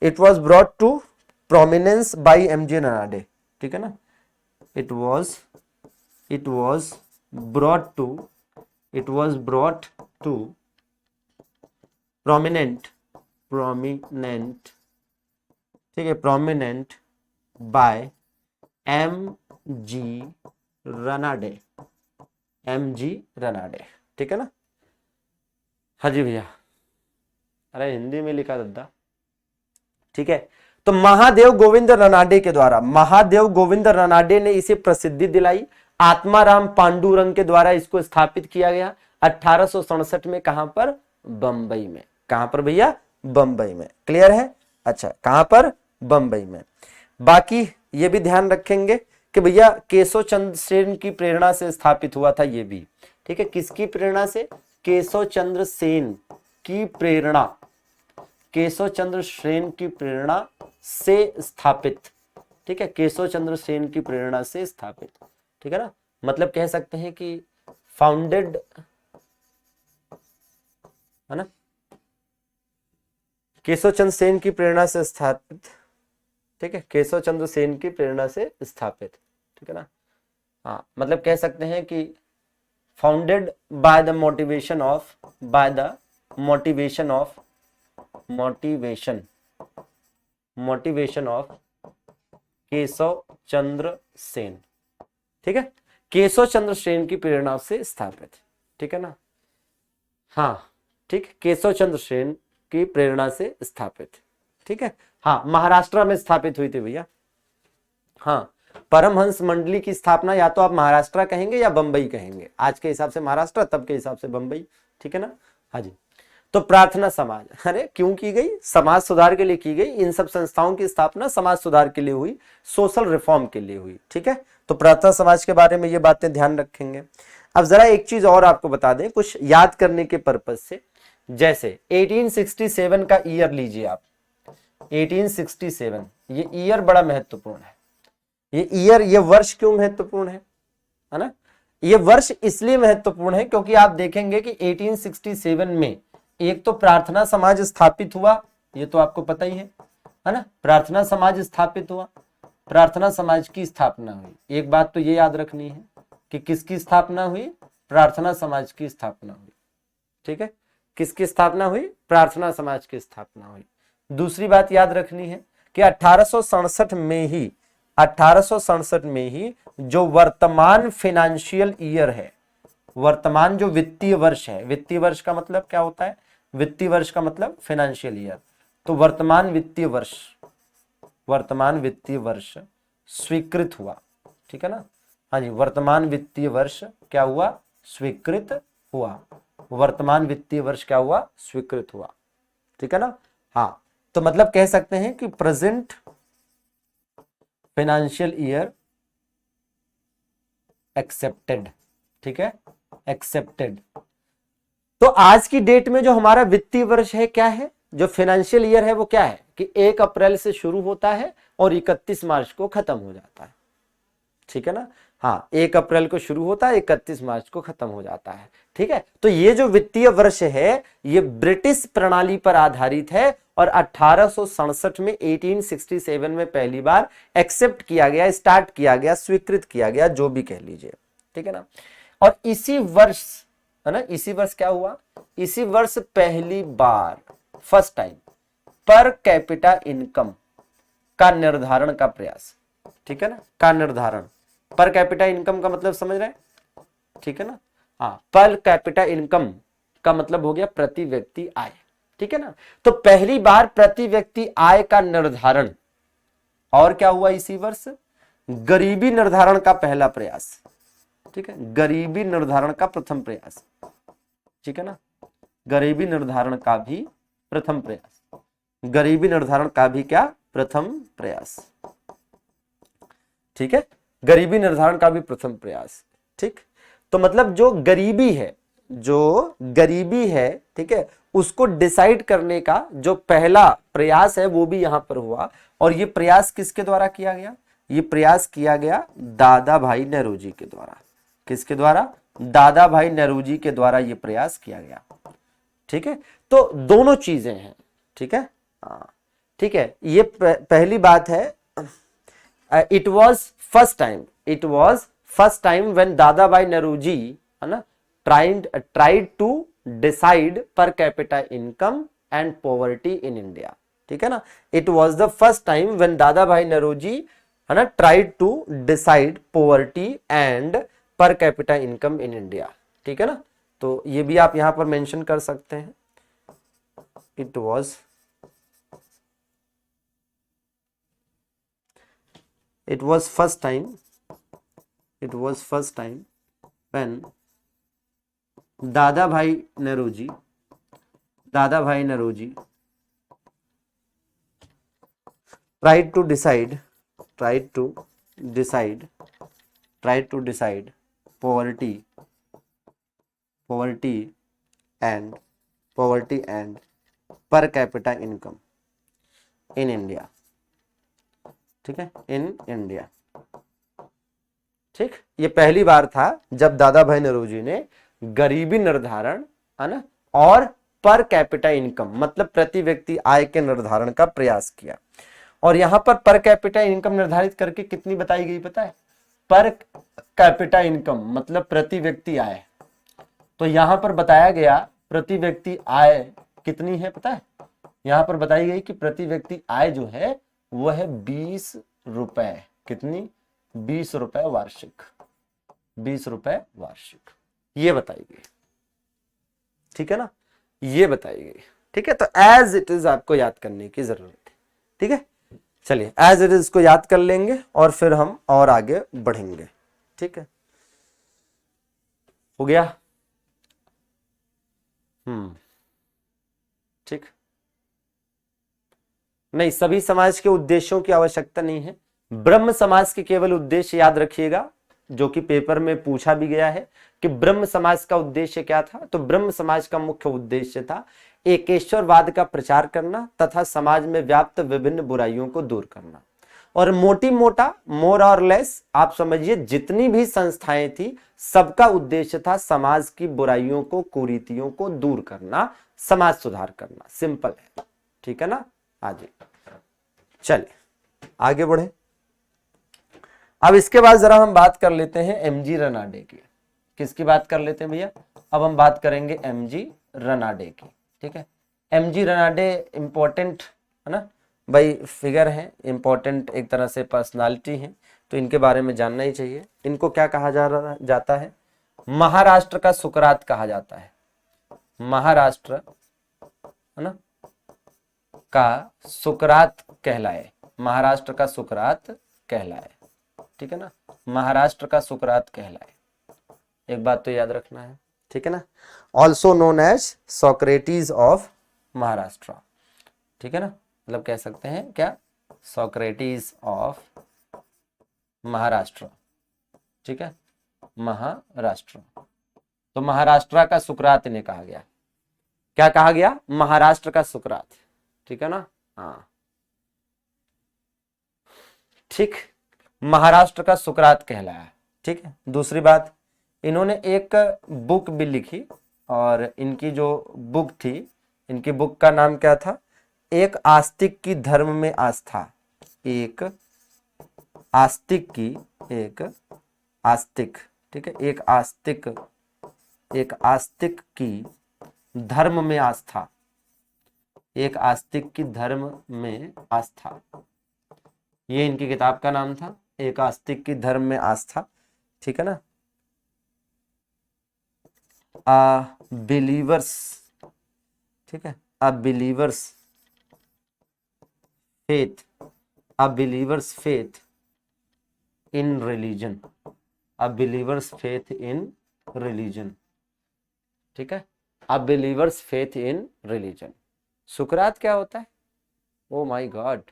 S2: it was brought to prominence by MJ Ranade, ठीक है ना। It was brought to prominent, ठीक है, prominent by MG रनाडे, ठीक है ना। हाँ जी भैया, अरे हिंदी में लिखा दद्दा, ठीक है। तो महादेव गोविंद रनाडे के द्वारा, महादेव गोविंद रनाडे ने इसे प्रसिद्धि दिलाई। आत्माराम पांडुरंग के द्वारा इसको स्थापित किया गया 1867 में। कहां पर, बंबई में। कहां पर भैया, बंबई में। क्लियर है, अच्छा कहां पर, बंबई में। बाकी ये भी ध्यान रखेंगे कि भैया केशव चंद्र सेन की प्रेरणा से स्थापित हुआ था ये भी, ठीक है। किसकी प्रेरणा से, केशव चंद्र सेन की प्रेरणा, केशव चंद्र सेन की प्रेरणा से स्थापित, ठीक है, केशव चंद्र सेन की प्रेरणा से स्थापित, ठीक है ना। मतलब कह सकते हैं कि फाउंडेड, है ना, केशव चंद्र सेन की प्रेरणा से स्थापित, ठीक है, केशव चंद्र सेन की प्रेरणा से स्थापित, ठीक है ना। हाँ मतलब कह सकते हैं कि founded by the motivation of, motivation of Keshab Chandra Sen, ठीक है, केशव चंद्र सेन की प्रेरणा से स्थापित, ठीक है ना। हाँ ठीक, केशव चंद्र सेन की प्रेरणा से स्थापित, ठीक है। हाँ महाराष्ट्र में स्थापित हुई थी भैया। हाँ परमहंस मंडली की स्थापना या तो आप महाराष्ट्र कहेंगे या बंबई कहेंगे। आज के हिसाब से महाराष्ट्र, तब के हिसाब से बंबई, ठीक है ना। हाँ जी, तो प्रार्थना समाज, अरे क्यों की गई? समाज सुधार के लिए की गई। इन सब संस्थाओं की स्थापना समाज सुधार के लिए हुई, सोशल रिफॉर्म के लिए हुई। ठीक है, तो प्रार्थना समाज के बारे में ये बातें ध्यान रखेंगे। अब जरा एक चीज और आपको बता दें कुछ याद करने के पर्पज से, जैसे 1867 का ईयर लीजिए आप। 1867 ये ईयर बड़ा महत्वपूर्ण है। ये ईयर, ये वर्ष क्यों महत्वपूर्ण है ना? ये वर्ष इसलिए महत्वपूर्ण है क्योंकि आप देखेंगे कि 1867 में एक तो प्रार्थना समाज स्थापित हुआ, ये तो आपको पता ही है ना? प्रार्थना समाज स्थापित हुआ, प्रार्थना समाज की स्थापना हुई। एक बात तो ये याद रखनी है कि किसकी स्थापना हुई? प्रार्थना समाज की स्थापना हुई। ठीक है, किसकी स्थापना हुई? प्रार्थना समाज की स्थापना हुई। दूसरी बात याद रखनी है कि 1867 में ही जो वर्तमान फाइनेंशियल ईयर है, वर्तमान जो वित्तीय वर्ष है, वित्तीय वर्ष का मतलब क्या होता है? वित्तीय वर्ष का मतलब फाइनेंशियल ईयर। तो वर्तमान वित्तीय वर्ष स्वीकृत हुआ। ठीक है ना? हाँ जी, वर्तमान वित्तीय वर्ष क्या हुआ? स्वीकृत हुआ। वर्तमान वित्तीय वर्ष क्या हुआ? स्वीकृत हुआ। ठीक है ना? हाँ, तो मतलब कह सकते हैं कि प्रेजेंट फाइनेंशियल ईयर एक्सेप्टेड। ठीक है, एक्सेप्टेड। तो आज की डेट में जो हमारा वित्तीय वर्ष है क्या है? जो फाइनेंशियल ईयर है वो क्या है कि 1 अप्रैल से शुरू होता है और 31 मार्च को खत्म हो जाता है। ठीक है ना? हाँ, 1 अप्रैल को शुरू होता है, 31 मार्च को खत्म हो जाता है। ठीक है, तो ये जो वित्तीय वर्ष है ये ब्रिटिश प्रणाली पर आधारित है और 1867 में 1867 में पहली बार एक्सेप्ट किया गया, स्टार्ट किया गया, स्वीकृत किया गया, जो भी कह लीजिए। ठीक है ना? और इसी वर्ष है ना, इसी वर्ष क्या हुआ? इसी वर्ष पहली बार, first time, per capita income का निर्धारण का प्रयास। ठीक है ना? का निर्धारण, पर कैपिटा इनकम का मतलब समझ रहे हैं? ठीक है ना? हाँ, पर कैपिटा इनकम का मतलब हो गया प्रति व्यक्ति आय। ठीक है ना? तो पहली बार प्रति व्यक्ति आय का निर्धारण। और क्या हुआ इसी वर्ष? गरीबी निर्धारण का पहला प्रयास। ठीक है, गरीबी निर्धारण का प्रथम प्रयास। ठीक है ना? गरीबी निर्धारण का भी प्रथम प्रयास। गरीबी निर्धारण का भी क्या? प्रथम प्रयास। ठीक है, गरीबी निर्धारण का भी प्रथम प्रयास। ठीक, तो मतलब जो गरीबी है, ठीक है, उसको डिसाइड करने का जो पहला प्रयास है वो भी यहां पर हुआ। और ये प्रयास किसके द्वारा किया गया? ये प्रयास किया गया दादा भाई नेहरूजी के द्वारा। किसके द्वारा? दादा भाई नेहरूजी के द्वारा ये प्रयास किया गया। ठीक है, तो दोनों चीजें हैं। ठीक है, हाँ ठीक है, ये पहली बात है। It was first time when दादा भाई नेहरूजी है ना tried to decide per capita income and poverty in India. ठीक है ना? It was the first time when दादा भाई नेहरूजी है ना tried to decide poverty and per capita income in India. ठीक है ना? तो ये भी आप यहां पर मेंशन कर सकते हैं। It was first time when दादा भाई Nehru ji tried to decide poverty and per capita income in India. ठीक है, इन इंडिया। ठीक, ये पहली बार था जब दादा भाई नेहरूजी ने गरीबी निर्धारण है ना और पर कैपिटा इनकम मतलब प्रति व्यक्ति आय के निर्धारण का प्रयास किया। और यहां पर कैपिटा इनकम निर्धारित करके कितनी बताई गई पता है? पर कैपिटा इनकम मतलब प्रति व्यक्ति आय। तो यहां पर बताया गया प्रति व्यक्ति आय कितनी है पता है? यहां पर बताई गई कि प्रति व्यक्ति आय जो है वो है 20 रुपए। कितनी? 20 रुपए वार्षिक। 20 रुपए वार्षिक, ये बताई गई। ठीक है ना? ये बताई गई। ठीक है, तो एज इट इज आपको याद करने की जरूरत है। ठीक है, चलिए एज इट इज इसको याद कर लेंगे और फिर हम और आगे बढ़ेंगे। ठीक है, हो गया? ठीक, नहीं, सभी समाज के उद्देश्यों की आवश्यकता नहीं है। ब्रह्म समाज के केवल उद्देश्य याद रखिएगा, जो कि पेपर में पूछा भी गया है कि ब्रह्म समाज का उद्देश्य क्या था। तो ब्रह्म समाज का मुख्य उद्देश्य था एकेश्वरवाद का प्रचार करना तथा समाज में व्याप्त विभिन्न बुराइयों को दूर करना। और मोटी मोटा, मोर और लेस, आप समझिए जितनी भी संस्थाएं थी सबका उद्देश्य था समाज की बुराइयों को, कुरीतियों को दूर करना, समाज सुधार करना। सिंपल है, ठीक है ना। आगे चलिए आगे बढ़े। अब इसके बाद जरा हम बात कर लेते हैं एमजी रनाडे की। किसकी बात कर लेते हैं भैया? अब हम बात करेंगे एमजी रनाडे की, ठीक है। एमजी रनाडे इंपॉर्टेंट है ना भाई, फिगर है, इंपॉर्टेंट एक तरह से पर्सनालिटी है, तो इनके बारे में जानना ही चाहिए। इनको क्या कहा जाता है? महाराष्ट्र का सुकरात कहा जाता है। महाराष्ट्र है ना का सुकरात कहलाए, महाराष्ट्र का सुकरात कहलाए, ठीक है ना, महाराष्ट्र का सुकरात कहलाए। एक बात तो याद रखना है, ठीक है ना। Also known as Socrates of Maharashtra, ठीक है ना, मतलब कह सकते हैं क्या, सोक्रेटिस ऑफ महाराष्ट्र, ठीक है, महाराष्ट्र। तो महाराष्ट्र का सुकरात इन्हें कहा गया। क्या कहा गया? महाराष्ट्र का सुकरात, ठीक है ना। हाँ ठीक, महाराष्ट्र का सुकरात कहलाया, ठीक है। दूसरी बात, इन्होंने एक बुक भी लिखी, और इनकी जो बुक थी, इनकी बुक का नाम क्या था? एक आस्तिक की धर्म में आस्था। एक आस्तिक की, एक आस्तिक, ठीक है, एक आस्तिक की धर्म में आस्था, एक आस्तिक की धर्म में आस्था, ये इनकी किताब का नाम था, एक आस्तिक की धर्म में आस्था, ठीक है ना। बिलीवर्स, ठीक है, a believer's faith, a believer's faith in religion, a believer's faith in religion, ठीक है, a believer's faith in religion. सुकरात क्या होता है? ओ माय गॉड,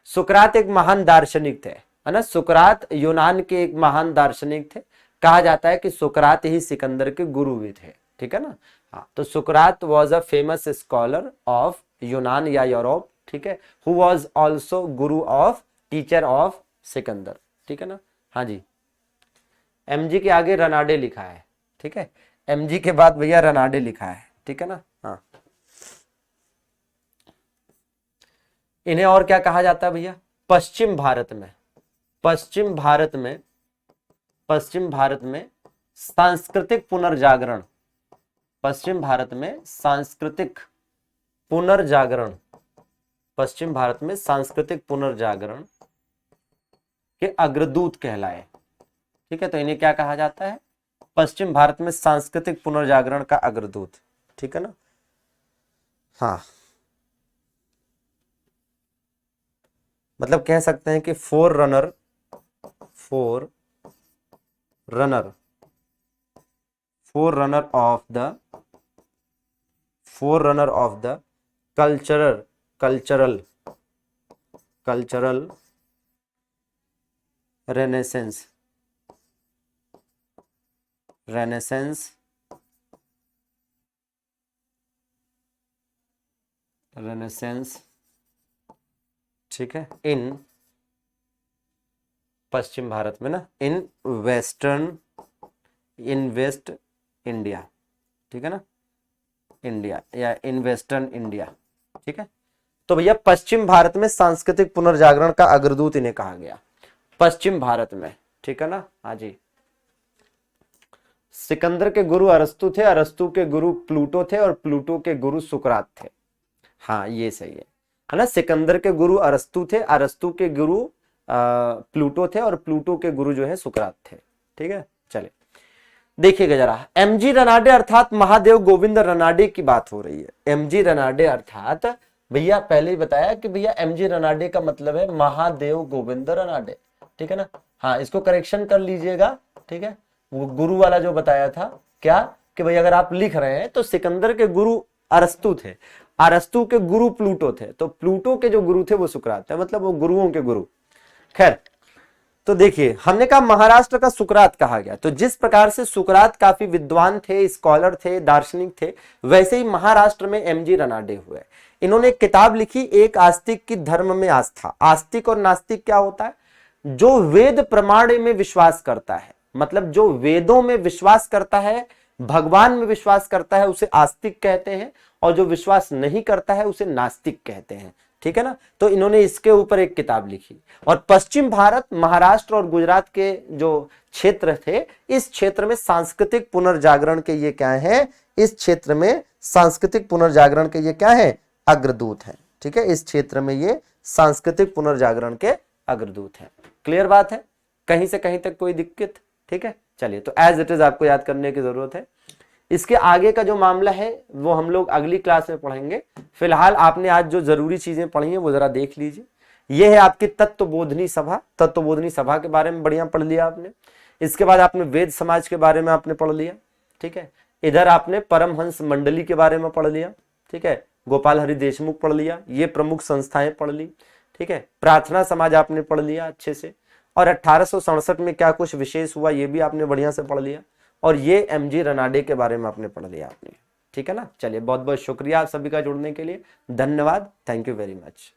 S2: सुकरात एक महान दार्शनिक थे, है ना। सुकरात यूनान के एक महान दार्शनिक थे। कहा जाता है कि सुकरात ही सिकंदर के गुरु भी थे, ठीक है ना। हाँ, तो सुकरात was a famous scholar of यूनान या यूरोप, ठीक है, who was also Guru of, teacher of Sikandar, ठीक है ना। हाँ जी, एमजी के आगे रनाडे लिखा है, ठीक है, एमजी के बाद भैया रनाडे लिखा है, ठीक है ना। हाँ, इन्हें और क्या कहा जाता है भैया? पश्चिम भारत में, पश्चिम भारत में, पश्चिम भारत में सांस्कृतिक पुनर्जागरण, पश्चिम भारत में सांस्कृतिक पुनर्जागरण, पश्चिम भारत में सांस्कृतिक पुनर्जागरण के अग्रदूत कहलाए, ठीक है। तो इन्हें क्या कहा जाता है? पश्चिम भारत में सांस्कृतिक पुनर्जागरण का अग्रदूत, ठीक है ना। हाँ, मतलब कह सकते हैं कि four runner of the cultural renaissance ठीक है, इन पश्चिम भारत में ना, इन वेस्ट इंडिया, ठीक है ना, इंडिया या इन वेस्टर्न इंडिया, ठीक है। तो भैया पश्चिम भारत में सांस्कृतिक पुनर्जागरण का अग्रदूत इन्हें कहा गया, पश्चिम भारत में, ठीक है ना। हाँ जी, सिकंदर के गुरु अरस्तु थे, अरस्तु के गुरु प्लूटो थे, और प्लूटो के गुरु सुकरात थे। हाँ, ये सही है ना। सिकंदर के गुरु अरस्तु थे, अरस्तु के गुरु प्लूटो थे, और प्लूटो के गुरु जो है सुकरात थे, ठीक है। चलिए देखिएगा जरा, एमजी रनाडे अर्थात महादेव गोविंद रनाडे की बात हो रही है। एमजी रनाडे अर्थात, भैया पहले ही बताया कि भैया एमजी रनाडे का मतलब है महादेव गोविंद रनाडे, ठीक है ना। हाँ, इसको करेक्शन कर लीजिएगा, ठीक है। वो गुरु वाला जो बताया था क्या, कि भाई अगर आप लिख रहे हैं तो सिकंदर के गुरु अरस्तु थे, अरस्तु के गुरु प्लूटो थे, तो प्लूटो के जो गुरु थे वो सुकरात थे, मतलब वो गुरुओं के गुरु। खैर, तो देखिए हमने कहा महाराष्ट्र का सुकरात कहा गया, तो जिस प्रकार से सुकरात काफी विद्वान थे, स्कॉलर थे, दार्शनिक थे, वैसे ही महाराष्ट्र में एमजी रनाडे हुए। इन्होंने एक किताब लिखी, एक आस्तिक की धर्म में आस्था। आस्तिक और नास्तिक क्या होता है? जो वेद प्रमाण में विश्वास करता है, मतलब जो वेदों में विश्वास करता है, भगवान में विश्वास करता है, उसे आस्तिक कहते हैं, और जो विश्वास नहीं करता है उसे नास्तिक कहते हैं। ठीक है ना? तो इन्होंने इसके ऊपर एक किताब लिखी। और पश्चिम भारत, महाराष्ट्र और गुजरात के जो क्षेत्र थे, इस क्षेत्र में सांस्कृतिक पुनर्जागरण के ये क्या है? इस क्षेत्र में सांस्कृतिक पुनर्जागरण के ये क्या है? अग्रदूत हैं। ठीक है, इस क्षेत्र में ये सांस्कृतिक पुनर्जागरण के अग्रदूत हैं। क्लियर बात है? कहीं से कहीं तक कोई दिक्कत? ठीक है, चलिए, तो एज इट इज आपको याद करने की जरूरत है। इसके आगे का जो मामला है वो हम लोग अगली क्लास में पढ़ेंगे। फिलहाल आपने आज जो जरूरी चीजें पढ़ी हैं वो जरा देख लीजिए। ये है आपकी तत्वबोधनी सभा। तत्वबोधनी सभा के बारे में बढ़िया पढ़ लिया आपने। इसके बाद आपने वेद समाज के बारे में आपने पढ़ लिया। ठीक है, इधर आपने परमहंस मंडली के बारे में पढ़ लिया। ठीक है, गोपाल हरि देशमुख पढ़ लिया, ये प्रमुख संस्थाएं पढ़ ली। ठीक है, प्रार्थना समाज आपने पढ़ लिया अच्छे से, और 1867 में क्या कुछ विशेष हुआ ये भी आपने बढ़िया से पढ़ लिया, और ये एमजी रनाडे के बारे में आपने पढ़ लिया आपने। ठीक है ना? चलिए, बहुत बहुत शुक्रिया आप सभी का जुड़ने के लिए। धन्यवाद। Thank you very much.